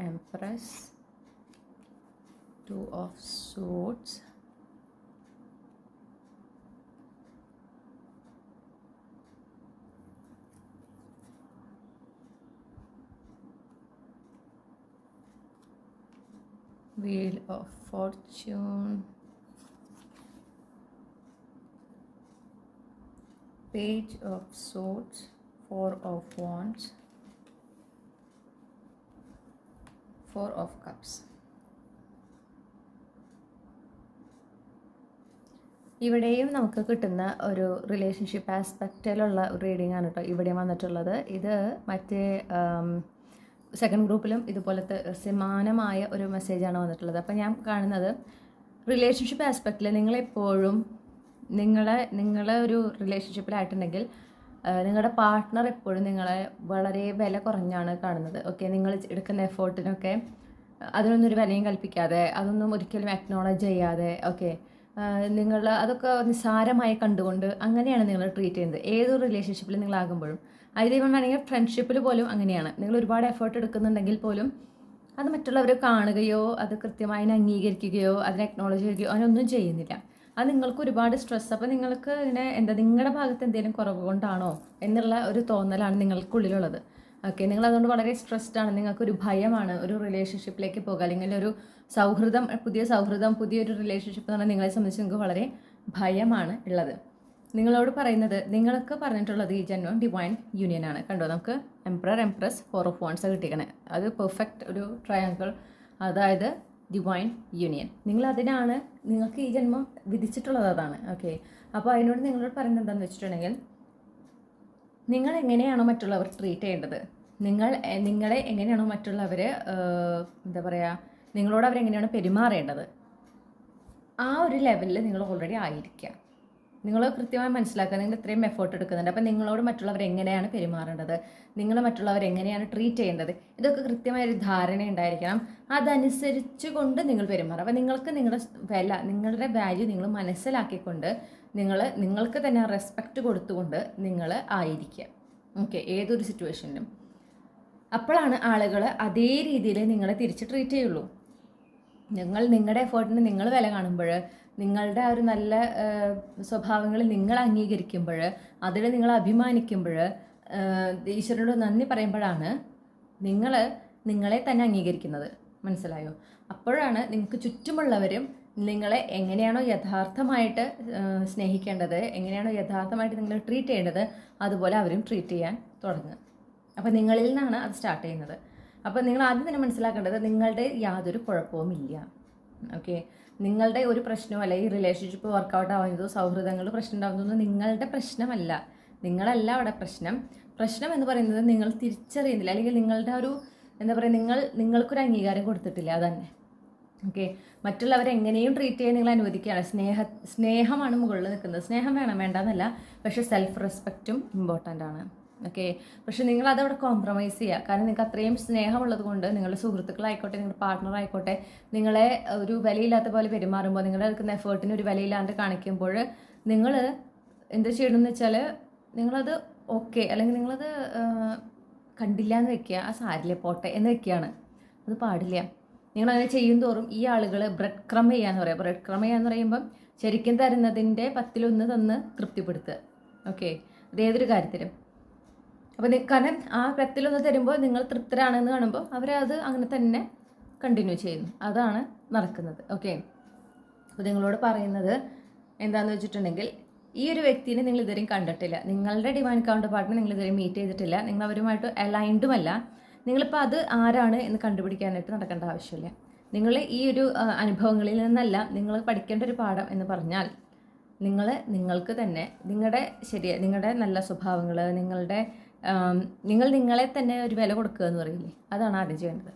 empress, 2 of swords, Wheel of Fortune, Page of Swords, 4 of Wands, 4 of Cups. ഇവിടെയും നമുക്ക് കിട്ടുന്ന ഒരു റിലേഷൻഷിപ്പ് ആസ്പെക്റ്റിലുള്ള ഒരു റീഡിംഗ് ആണ് കേട്ടോ ഇവിടെയും വന്നിട്ടുള്ളത്. ഇത് മറ്റേ സെക്കൻഡ് ഗ്രൂപ്പിലും ഇതുപോലത്തെ സമാനമായ ഒരു മെസ്സേജാണ് വന്നിട്ടുള്ളത്. അപ്പോൾ ഞാൻ കാണുന്നത് റിലേഷൻഷിപ്പ് ആസ്പെക്റ്റിൽ നിങ്ങളെപ്പോഴും നിങ്ങളെ ഒരു റിലേഷൻഷിപ്പിലായിട്ടുണ്ടെങ്കിൽ നിങ്ങളുടെ പാർട്ട്ണർ എപ്പോഴും നിങ്ങളെ വളരെ വില കുറഞ്ഞാണ് കാണുന്നത്. ഓക്കെ, നിങ്ങൾ എടുക്കുന്ന എഫേർട്ടിനൊക്കെ അതിനൊന്നും ഒരു വിലയും കൽപ്പിക്കാതെ, അതൊന്നും ഒരിക്കലും അക്നോളജ് ചെയ്യാതെ, ഓക്കെ, നിങ്ങൾ അതൊക്കെ നിസ്സാരമായി കണ്ടുകൊണ്ട് അങ്ങനെയാണ് നിങ്ങൾ ട്രീറ്റ് ചെയ്യുന്നത് ഏതൊരു റിലേഷൻഷിപ്പിൽ നിങ്ങളാകുമ്പോഴും. ദൈവം വേണമെങ്കിൽ ഫ്രണ്ട്ഷിപ്പിൽ പോലും അങ്ങനെയാണ്. നിങ്ങൾ ഒരുപാട് എഫേർട്ട് എടുക്കുന്നുണ്ടെങ്കിൽ പോലും അത് മറ്റുള്ളവർ കാണുകയോ അത് കൃത്യമായി അംഗീകരിക്കുകയോ അതിനെ അക്നോളജ് ചെയ്യുകയോ അതിനൊന്നും ചെയ്യുന്നില്ല. അത് നിങ്ങൾക്ക് ഒരുപാട് സ്ട്രെസ്. അപ്പോൾ നിങ്ങൾക്ക് ഇങ്ങനെ നിങ്ങളുടെ ഭാഗത്ത് എന്തെങ്കിലും കുറവ് കൊണ്ടാണോ എന്നുള്ള ഒരു തോന്നലാണ് നിങ്ങൾക്കുള്ളിലുള്ളത്. ഓക്കെ, നിങ്ങൾ അതുകൊണ്ട് വളരെ സ്ട്രെസ്ഡ് ആണ്, നിങ്ങൾക്കൊരു ഭയമാണ് ഒരു റിലേഷൻഷിപ്പിലേക്ക് പോകുക, അല്ലെങ്കിൽ ഒരു സൗഹൃദം, പുതിയൊരു റിലേഷൻഷിപ്പ് എന്ന് പറഞ്ഞാൽ നിങ്ങളെ സംബന്ധിച്ച് നിങ്ങൾക്ക് വളരെ ഭയമാണ് ഉള്ളത്. നിങ്ങളോട് പറയുന്നത്, നിങ്ങൾക്ക് പറഞ്ഞിട്ടുള്ളത് ഈ ജന്മം ഡിവൈൻ യൂണിയൻ ആണ്. കണ്ടോ, നമുക്ക് എംപറർ, എംപ്രസ്, 4 ഓഫ് വാൻഡ്സ് കിട്ടിക്കണേ. അത് പെർഫെക്റ്റ് ഒരു ട്രയാങ്കിൾ, അതായത് ഡിവൈൻ യൂണിയൻ. അതിനാണ് നിങ്ങൾക്ക് ഈ ജന്മം വിധിച്ചിട്ടുള്ളത്, അതാണ്. ഓക്കെ, അപ്പോൾ അതിനോട് നിങ്ങളോട് പറയുന്നത് എന്താണെന്ന് വെച്ചിട്ടുണ്ടെങ്കിൽ, നിങ്ങൾ എങ്ങനെയാണോ മറ്റുള്ളവർ ട്രീറ്റ് ചെയ്യേണ്ടത്, നിങ്ങളെ എങ്ങനെയാണോ മറ്റുള്ളവർ എന്താ പറയുക, നിങ്ങളോട് അവരെങ്ങനെയാണ് പെരുമാറേണ്ടത്, ആ ഒരു ലെവലിൽ നിങ്ങൾ ഓൾറെഡി ആയിരിക്കുക. നിങ്ങൾ കൃത്യമായി മനസ്സിലാക്കുക, നിങ്ങൾ ഇത്രയും എഫേർട്ട് എടുക്കുന്നുണ്ട്. അപ്പോൾ നിങ്ങളോട് മറ്റുള്ളവർ എങ്ങനെയാണ് പെരുമാറേണ്ടത്, നിങ്ങൾ മറ്റുള്ളവർ എങ്ങനെയാണ് ട്രീറ്റ് ചെയ്യേണ്ടത്, ഇതൊക്കെ കൃത്യമായൊരു ധാരണ ഉണ്ടായിരിക്കണം. അതനുസരിച്ച് കൊണ്ട് നിങ്ങൾ പെരുമാറുക. അപ്പോൾ നിങ്ങൾക്ക് നിങ്ങളുടെ വാല്യൂ നിങ്ങൾ മനസ്സിലാക്കിക്കൊണ്ട് നിങ്ങൾക്ക് തന്നെ റെസ്പെക്റ്റ് കൊടുത്തുകൊണ്ട് നിങ്ങൾ ആയിരിക്കുക. ഓക്കെ, ഏതൊരു സിറ്റുവേഷനിലും. അപ്പോഴാണ് ആളുകൾ അതേ രീതിയിൽ നിങ്ങളെ തിരിച്ച് ട്രീറ്റ് ചെയ്യുള്ളൂ. നിങ്ങളുടെ എഫേർട്ടിന് നിങ്ങൾ വില കാണുമ്പോൾ, നിങ്ങളുടെ ആ ഒരു നല്ല സ്വഭാവങ്ങൾ നിങ്ങൾ അംഗീകരിക്കുമ്പോൾ, അതിൽ നിങ്ങൾ അഭിമാനിക്കുമ്പോൾ, ഈശ്വരനോട് നന്ദി പറയുമ്പോഴാണ് നിങ്ങളെ തന്നെ അംഗീകരിക്കുന്നത്. മനസ്സിലായോ? അപ്പോഴാണ് നിങ്ങൾക്ക് ചുറ്റുമുള്ളവരും നിങ്ങളെ എങ്ങനെയാണോ യഥാർത്ഥമായിട്ട് സ്നേഹിക്കേണ്ടത്, എങ്ങനെയാണോ യഥാർത്ഥമായിട്ട് നിങ്ങൾ ട്രീറ്റ് ചെയ്യേണ്ടത്, അതുപോലെ അവരും ട്രീറ്റ് ചെയ്യാൻ തുടങ്ങുക. അപ്പോൾ നിങ്ങളിൽ നിന്നാണ് അത് സ്റ്റാർട്ട് ചെയ്യുന്നത്. അപ്പോൾ നിങ്ങൾ ആദ്യം തന്നെ മനസ്സിലാക്കേണ്ടത്, നിങ്ങളുടെ യാതൊരു കുഴപ്പവുമില്ല. ഓക്കെ, നിങ്ങളുടെ ഒരു പ്രശ്നവും അല്ല, ഈ റിലേഷൻഷിപ്പ് വർക്കൗട്ട് ആവുന്നതോ സൗഹൃദങ്ങൾ പ്രശ്നം ഉണ്ടാകുന്നതോ നിങ്ങളുടെ പ്രശ്നമല്ല. നിങ്ങളല്ല അവിടെ പ്രശ്നം എന്ന് പറയുന്നത് നിങ്ങൾ തിരിച്ചറിയുന്നില്ല, അല്ലെങ്കിൽ നിങ്ങളുടെ ഒരു എന്താ പറയുക, നിങ്ങൾക്കൊരു അംഗീകാരം കൊടുത്തിട്ടില്ല, അതന്നെ. ഓക്കെ, മറ്റുള്ളവരെ എങ്ങനെയും ട്രീറ്റ് ചെയ്യാൻ നിങ്ങൾ അനുവദിക്കുകയാണ്. സ്നേഹമാണ് മുകളിൽ നിൽക്കുന്നത്. സ്നേഹം വേണ്ടെന്നല്ല, പക്ഷേ സെൽഫ് റെസ്പെക്റ്റും ഇമ്പോർട്ടൻ്റ് ആണ്. ഓക്കെ, പക്ഷെ നിങ്ങൾ അതവിടെ കോംപ്രമൈസ് ചെയ്യുക. കാരണം നിങ്ങൾക്ക് അത്രയും സ്നേഹമുള്ളത് കൊണ്ട് നിങ്ങളുടെ സുഹൃത്തുക്കളായിക്കോട്ടെ, നിങ്ങളുടെ പാർട്ട്ണർ ആയിക്കോട്ടെ, നിങ്ങളെ ഒരു വിലയില്ലാത്ത പോലെ പെരുമാറുമ്പോൾ, നിങ്ങളുടെ എടുക്കുന്ന എഫേർട്ടിന് ഒരു വിലയില്ലാണ്ട് കാണിക്കുമ്പോൾ, നിങ്ങൾ എന്ത് ചെയ്യണമെന്ന് വെച്ചാൽ നിങ്ങളത് ഓക്കെ, അല്ലെങ്കിൽ നിങ്ങളത് കണ്ടില്ല എന്ന് വെക്കുക, ആ സാരില്ലേ പോട്ടെ എന്ന് വെക്കുകയാണ്. അത് പാടില്ല. നിങ്ങളങ്ങനെ ചെയ്യും തോറും ഈ ആളുകൾ ബ്രെഡ് ക്രം ചെയ്യാന്ന് പറയാം. ബ്രെഡ് ക്രം ചെയ്യാന്ന് പറയുമ്പം ശരിക്കും തരുന്നതിൻ്റെ 10-1 തന്ന് തൃപ്തിപ്പെടുത്തുക. ഓക്കെ, അതേതൊരു കാര്യത്തിലും. അപ്പോൾ കാരണം ആ 10-1 തരുമ്പോൾ നിങ്ങൾ തൃപ്തരാണെന്ന് കാണുമ്പോൾ അവരത് അങ്ങനെ തന്നെ കണ്ടിന്യൂ ചെയ്യുന്നു. അതാണ് നടക്കുന്നത്. ഓക്കെ, അപ്പോൾ നിങ്ങളോട് പറയുന്നത് എന്താണെന്ന് വെച്ചിട്ടുണ്ടെങ്കിൽ, ഈ ഒരു വ്യക്തിനെ നിങ്ങൾ ഇതുവരെയും കണ്ടിട്ടില്ല, നിങ്ങളുടെ ഡിവൈൻ കൗണ്ടർ പാർട്ടിനെ നിങ്ങൾ ഇതുവരെ മീറ്റ് ചെയ്തിട്ടില്ല, നിങ്ങൾ അവരുമായിട്ട് അലൈൻഡുമല്ല. നിങ്ങളിപ്പോൾ അത് ആരാണ് എന്ന് കണ്ടുപിടിക്കാനായിട്ട് നടക്കേണ്ട ആവശ്യമില്ല. നിങ്ങൾ ഈ ഒരു അനുഭവങ്ങളിൽ നിന്നല്ല നിങ്ങൾ പഠിക്കേണ്ട ഒരു പാഠം എന്ന് പറഞ്ഞാൽ, നിങ്ങൾക്ക് തന്നെ നിങ്ങളുടെ നല്ല സ്വഭാവങ്ങൾ, നിങ്ങൾ നിങ്ങളെ തന്നെ ഒരു വില കൊടുക്കുക എന്ന് പറയില്ലേ, അതാണ് ആദ്യം ചെയ്യേണ്ടത്.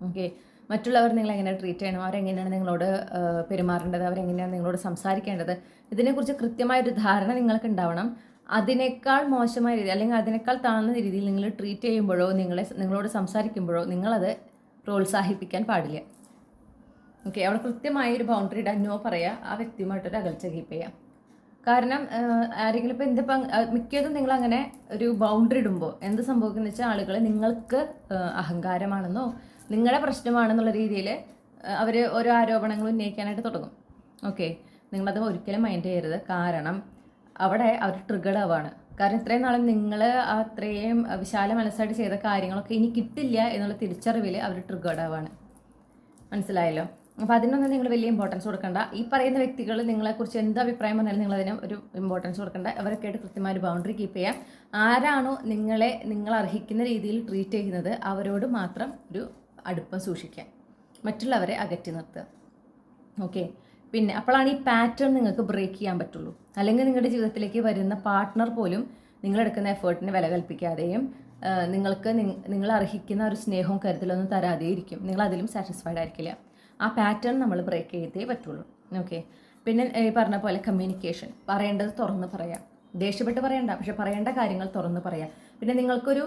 ഓക്കെ, മറ്റുള്ളവർ നിങ്ങളെങ്ങനെ ട്രീറ്റ് ചെയ്യണം, അവരെങ്ങനെയാണ് നിങ്ങളോട് പെരുമാറേണ്ടത്, അവരെങ്ങനെയാണ് നിങ്ങളോട് സംസാരിക്കേണ്ടത്, ഇതിനെക്കുറിച്ച് കൃത്യമായൊരു ധാരണ നിങ്ങൾക്ക് ഉണ്ടാവണം. അതിനേക്കാൾ മോശമായ രീതി, അല്ലെങ്കിൽ അതിനേക്കാൾ താഴ്ന്ന രീതിയിൽ നിങ്ങൾ ട്രീറ്റ് ചെയ്യുമ്പോഴോ നിങ്ങളോട് സംസാരിക്കുമ്പോഴോ നിങ്ങളത് പ്രോത്സാഹിപ്പിക്കാൻ പാടില്ല. ഓക്കെ, അവിടെ കൃത്യമായൊരു ബൗണ്ടറി ഇടാൻ നോ പറയുക, ആ വ്യക്തിയുമായിട്ടൊരു അകൽച്ച കീപ്പ് ചെയ്യുക. കാരണം ആരെങ്കിലും ഇപ്പോൾ മിക്കതും നിങ്ങളങ്ങനെ ഒരു ബൗണ്ടറി ഇടുമ്പോൾ എന്ത് സംഭവിക്കുന്നത് വെച്ചാൽ, ആളുകൾ നിങ്ങൾക്ക് അഹങ്കാരമാണെന്നോ നിങ്ങളുടെ പ്രശ്നമാണെന്നുള്ള രീതിയിൽ അവർ ഓരോ ആരോപണങ്ങൾ ഉന്നയിക്കാനായിട്ട് തുടങ്ങും. ഓക്കെ, നിങ്ങളത് ഒരിക്കലും മൈൻഡ് ചെയ്യരുത്. കാരണം അവിടെ അവർ ട്രിഗർഡ് ആവാണ്. കാരണം ഇത്രയും നാളും നിങ്ങൾ അത്രയും വിശാല മനസ്സായിട്ട് ചെയ്ത കാര്യങ്ങളൊക്കെ ഇനി കിട്ടില്ല എന്നുള്ള തിരിച്ചറിവിൽ അവർ ട്രിഗർഡ് ആവാണ്. മനസ്സിലായല്ലോ? അപ്പോൾ അതിനൊന്നും നിങ്ങൾ വലിയ ഇമ്പോർട്ടൻസ് കൊടുക്കണ്ട. ഈ പറയുന്ന വ്യക്തികൾ നിങ്ങളെക്കുറിച്ച് എന്ത് അഭിപ്രായം പറഞ്ഞാലും നിങ്ങളതിന് ഒരു ഇമ്പോർട്ടൻസ് കൊടുക്കണ്ട. അവരൊക്കെയായിട്ട് കൃത്യമായ ഒരു ബൗണ്ടറി കീപ്പ് ചെയ്യുക. ആരാണോ നിങ്ങൾ അർഹിക്കുന്ന രീതിയിൽ ട്രീറ്റ് ചെയ്യുന്നത് അവരോട് മാത്രം ഒരു അടുപ്പം സൂക്ഷിക്കുക, മറ്റുള്ളവരെ അകറ്റി നിർത്തുക. ഓക്കെ, പിന്നെ അപ്പോഴാണ് ഈ പാറ്റേൺ നിങ്ങൾക്ക് ബ്രേക്ക് ചെയ്യാൻ പറ്റുള്ളൂ. അല്ലെങ്കിൽ നിങ്ങളുടെ ജീവിതത്തിലേക്ക് വരുന്ന പാർട്ട്ണർ പോലും നിങ്ങളെടുക്കുന്ന എഫേർട്ടിന് വില കൽപ്പിക്കാതെയും നിങ്ങൾ അർഹിക്കുന്ന ഒരു സ്നേഹവും കരുതലൊന്നും തരാതെ ഇരിക്കും. നിങ്ങൾ അതിലും സാറ്റിസ്ഫൈഡ് ആയിരിക്കില്ല. ആ പാറ്റേൺ നമ്മൾ ബ്രേക്ക് ചെയ്തേ പറ്റുള്ളൂ. ഓക്കെ, പിന്നെ ഈ പറഞ്ഞ പോലെ കമ്മ്യൂണിക്കേഷൻ, പറയേണ്ടത് തുറന്ന് പറയാം. ദേഷ്യപ്പെട്ട് പറയണ്ട, പക്ഷെ പറയേണ്ട കാര്യങ്ങൾ തുറന്ന് പറയാം. പിന്നെ നിങ്ങൾക്കൊരു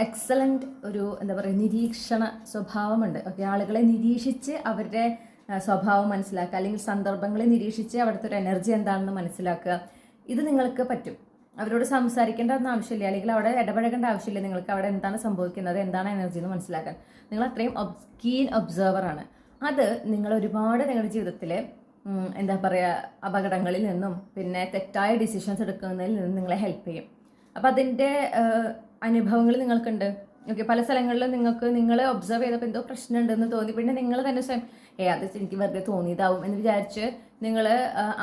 എക്സലൻറ്റ് ഒരു എന്താ പറയുക നിരീക്ഷണ സ്വഭാവമുണ്ട്. ഓക്കെ, ആളുകളെ നിരീക്ഷിച്ച് അവരുടെ സ്വഭാവം മനസ്സിലാക്കുക, അല്ലെങ്കിൽ സന്ദർഭങ്ങളെ നിരീക്ഷിച്ച് അവിടുത്തെ ഒരു എനർജി എന്താണെന്ന് മനസ്സിലാക്കുക. ഇത് നിങ്ങൾക്ക് പറ്റും. അവരോട് സംസാരിക്കേണ്ട ഒന്നും ആവശ്യമില്ല, അല്ലെങ്കിൽ അവിടെ ഇടപഴകേണ്ട ആവശ്യമില്ല. നിങ്ങൾക്ക് അവിടെ എന്താണ് സംഭവിക്കുന്നത്, എന്താണ് എനർജി എന്ന് മനസ്സിലാക്കാൻ നിങ്ങൾ അത്രയും കീൻ ഒബ്സർവറാണ്. അത് നിങ്ങൾ ഒരുപാട് നിങ്ങളുടെ ജീവിതത്തിൽ എന്താ പറയുക, അപകടങ്ങളിൽ നിന്നും പിന്നെ തെറ്റായ ഡിസിഷൻസ് എടുക്കുന്നതിൽ നിന്നും നിങ്ങളെ ഹെൽപ്പ് ചെയ്യും. അപ്പം അതിൻ്റെ അനുഭവങ്ങൾ നിങ്ങൾക്കുണ്ട്. ഓക്കെ, പല സ്ഥലങ്ങളിലും നിങ്ങൾ ഒബ്സർവ് ചെയ്തപ്പോൾ എന്തോ പ്രശ്നമുണ്ടെന്ന് തോന്നി, പിന്നെ നിങ്ങൾ തന്നെ സ്വയം അത് എനിക്ക് വെറുതെ തോന്നിയതാവും എന്ന് വിചാരിച്ച് നിങ്ങൾ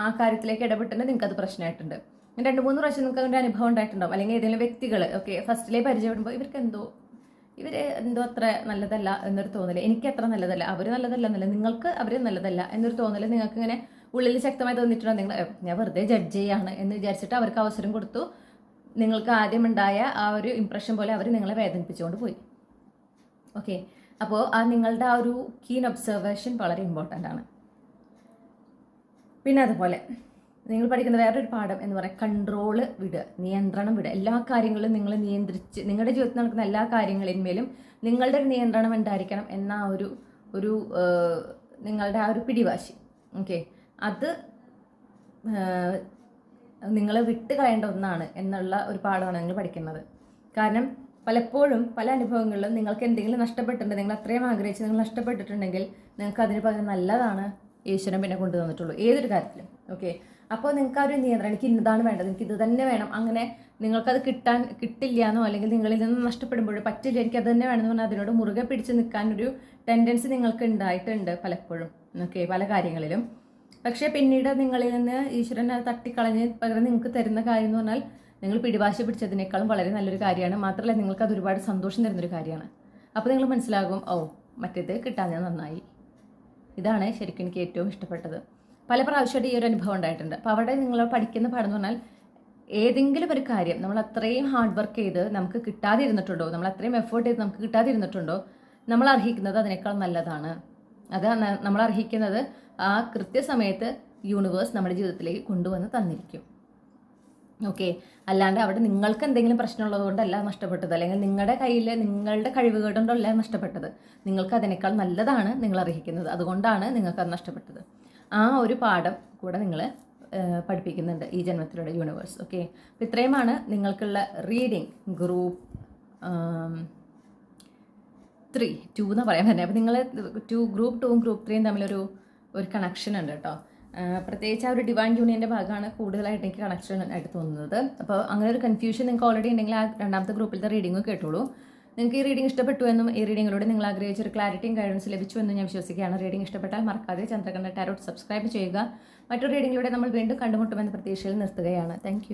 ആ കാര്യത്തിലേക്ക് ഇടപെട്ടിട്ട് നിങ്ങൾക്ക് അത് പ്രശ്നമായിട്ടുണ്ട്. 2-3 പ്രാവശ്യം നിങ്ങൾക്ക് അതിൻ്റെ അനുഭവം ഉണ്ടായിട്ടുണ്ടാവും. അല്ലെങ്കിൽ ഏതെങ്കിലും വ്യക്തികൾ ഓക്കെ ഫസ്റ്റിലേ പരിചയപ്പെടുമ്പോൾ ഇവർ എന്തോ അത്ര നല്ലതല്ല എന്നൊരു തോന്നൽ, എനിക്ക് അത്ര നല്ലതല്ല, അവർ നല്ലതല്ല എന്നല്ല, നിങ്ങൾക്ക് അവർ നല്ലതല്ല എന്നൊരു തോന്നൽ നിങ്ങൾക്ക് ഇങ്ങനെ ഉള്ളിൽ ശക്തമായി തോന്നിയിട്ടുണ്ടോ? നിങ്ങൾ ഞാൻ വെറുതെ ജഡ്ജ് ചെയ്യാണ് എന്ന് വിചാരിച്ചിട്ട് അവർക്ക് അവസരം കൊടുത്തു. നിങ്ങൾക്ക് ആദ്യം ഉണ്ടായ ആ ഒരു ഇംപ്രഷൻ പോലെ അവർ നിങ്ങളെ വേദനിപ്പിച്ചുകൊണ്ട് പോയി. ഓക്കെ, അപ്പോൾ നിങ്ങളുടെ ആ ഒരു കീൻ ഒബ്സർവേഷൻ വളരെ ഇമ്പോർട്ടൻ്റ് ആണ്. പിന്നെ അതുപോലെ നിങ്ങൾ പഠിക്കുന്ന വേറൊരു പാഠം എന്ന് പറയുന്നത് കൺട്രോള് വിടുക, നിയന്ത്രണം വിടുക. എല്ലാ കാര്യങ്ങളും നിങ്ങൾ നിയന്ത്രിച്ച് നിങ്ങളുടെ ജീവിതത്തിൽ നടക്കുന്ന എല്ലാ കാര്യങ്ങളിന്മേലും നിങ്ങളുടെ ഒരു നിയന്ത്രണം ഉണ്ടായിരിക്കണം എന്ന ഒരു നിങ്ങളുടെ ആ ഒരു പിടിവാശി. ഓക്കെ, അത് നിങ്ങൾ വിട്ട് കളയേണ്ട ഒന്നാണ് എന്നുള്ള ഒരു പാഠമാണ് നിങ്ങൾ പഠിക്കുന്നത്. കാരണം പലപ്പോഴും പല അനുഭവങ്ങളിലും നിങ്ങൾക്ക് എന്തെങ്കിലും നഷ്ടപ്പെട്ടിട്ടുണ്ട്, നിങ്ങൾ അത്രയും ആഗ്രഹിച്ച് നിങ്ങൾ നഷ്ടപ്പെട്ടിട്ടുണ്ടെങ്കിൽ നിങ്ങൾക്ക് അതിന് പകരം നല്ലതാണ് ഈശ്വരൻ പിന്നെ കൊണ്ടുവന്നിട്ടുള്ളൂ ഏതൊരു കാര്യത്തിലും. ഓക്കെ, അപ്പോൾ നിങ്ങൾക്ക് ആ ഒരു നിയന്ത്രണം, എനിക്ക് ഇന്നതാണ് വേണ്ടത്, എനിക്ക് ഇത് തന്നെ വേണം, അങ്ങനെ നിങ്ങൾക്കത് കിട്ടില്ല എന്നോ അല്ലെങ്കിൽ നിങ്ങളിൽ നിന്ന് നഷ്ടപ്പെടുമ്പോൾ പറ്റില്ല എനിക്കത് തന്നെ വേണമെന്ന് പറഞ്ഞാൽ അതിനോട് മുറുകെ പിടിച്ച് നിൽക്കാനൊരു ടെൻഡൻസി നിങ്ങൾക്ക് ഉണ്ടായിട്ടുണ്ട് പലപ്പോഴും. ഓക്കെ, പല കാര്യങ്ങളിലും. പക്ഷേ പിന്നീട് നിങ്ങളിൽ നിന്ന് ഈശ്വരൻ അത് തട്ടിക്കളഞ്ഞ് പകരം നിങ്ങൾക്ക് തരുന്ന കാര്യം എന്ന് പറഞ്ഞാൽ നിങ്ങൾ പിടിവാശി പിടിച്ചതിനേക്കാളും വളരെ നല്ലൊരു കാര്യമാണ്. മാത്രമല്ല നിങ്ങൾക്ക് അത് ഒരുപാട് സന്തോഷം തരുന്നൊരു കാര്യമാണ്. അപ്പോൾ നിങ്ങൾ മനസ്സിലാകും, മറ്റേത് കിട്ടാൻ നന്നായി. ഇതാണ് ശരിക്കും എനിക്ക് ഏറ്റവും ഇഷ്ടപ്പെട്ടത്. പല പ്രാവശ്യമായിട്ട് ഈ ഒരു അനുഭവം ഉണ്ടായിട്ടുണ്ട്. അപ്പോൾ അവിടെ നിങ്ങൾ പഠിക്കുന്ന പാഠം എന്ന് പറഞ്ഞാൽ ഏതെങ്കിലും ഒരു കാര്യം നമ്മൾ അത്രയും ഹാർഡ് വർക്ക് ചെയ്ത് നമുക്ക് കിട്ടാതിരുന്നിട്ടുണ്ടോ, നമ്മൾ അത്രയും എഫേർട്ട് ചെയ്ത് നമുക്ക് കിട്ടാതിരുന്നിട്ടുണ്ടോ, നമ്മൾ അർഹിക്കുന്നത് അതിനേക്കാൾ നല്ലതാണ്. അത് നമ്മൾ അർഹിക്കുന്നത് ആ കൃത്യസമയത്ത് യൂണിവേഴ്സ് നമ്മുടെ ജീവിതത്തിലേക്ക് കൊണ്ടുവന്ന് തന്നിരിക്കും. ഓക്കെ, അല്ലാണ്ട് അവിടെ നിങ്ങൾക്ക് എന്തെങ്കിലും പ്രശ്നമുള്ളത് കൊണ്ടല്ല നഷ്ടപ്പെട്ടത്, അല്ലെങ്കിൽ നിങ്ങളുടെ കയ്യിൽ നിങ്ങളുടെ കഴിവുകൾ കൊണ്ടല്ല നഷ്ടപ്പെട്ടത്. നിങ്ങൾക്ക് അതിനേക്കാൾ നല്ലതാണ് നിങ്ങൾ അർഹിക്കുന്നത്, അതുകൊണ്ടാണ് നിങ്ങൾക്ക് അത് നഷ്ടപ്പെട്ടത്. ആ ഒരു പാഠം കൂടെ നിങ്ങൾ പഠിപ്പിക്കുന്നുണ്ട് ഈ ജന്മത്തിലൂടെ യൂണിവേഴ്സ്. ഓക്കെ, അപ്പോൾ ഇത്രയുമാണ് നിങ്ങൾക്കുള്ള റീഡിങ് ഗ്രൂപ്പ് 2 എന്ന് പറയാൻ പറ്റുന്നത്. അപ്പോൾ നിങ്ങൾ ഗ്രൂപ്പ് 2ഉം ഗ്രൂപ്പ് 3യും തമ്മിലൊരു കണക്ഷൻ ഉണ്ട് കേട്ടോ. പ്രത്യേകിച്ച് ആ ഒരു ഡിവൈൻ യൂണിയൻ്റെ ഭാഗമാണ് കൂടുതലായിട്ട് എനിക്ക് കണക്ഷൻ ആയിട്ട് തോന്നുന്നത്. അപ്പോൾ അങ്ങനെ ഒരു കൺഫ്യൂഷൻ നിങ്ങൾക്ക് ഓൾറെഡി ഉണ്ടെങ്കിൽ ആ 2ാമത്തെ ഗ്രൂപ്പിലത്തെ റീഡിംഗ് കേട്ടോളൂ. നിങ്ങൾക്ക് ഈ റീഡിംഗ് ഇഷ്ടപ്പെട്ടു എന്നും ഈ റീഡിങ്ങിലൂടെ നിങ്ങൾ ആഗ്രഹിച്ച ഒരു ക്ലാരിറ്റിയും ഗൈഡൻസ് ലഭിച്ചു എന്നും ഞാൻ വിശ്വസിക്കുകയാണ്. റീഡിംഗ് ഇഷ്ടപ്പെട്ടാൽ മറക്കാതെ ചന്ദ്രകണ്ഠ ടാരോട്ട് സബ്സ്ക്രൈബ് ചെയ്യുക. മറ്റൊരു റീഡിങ്ങിലൂടെ നമ്മൾ വീണ്ടും കണ്ടുമുട്ടുമെന്ന പ്രതീക്ഷയിൽ നിർത്തുകയാണ്. താങ്ക്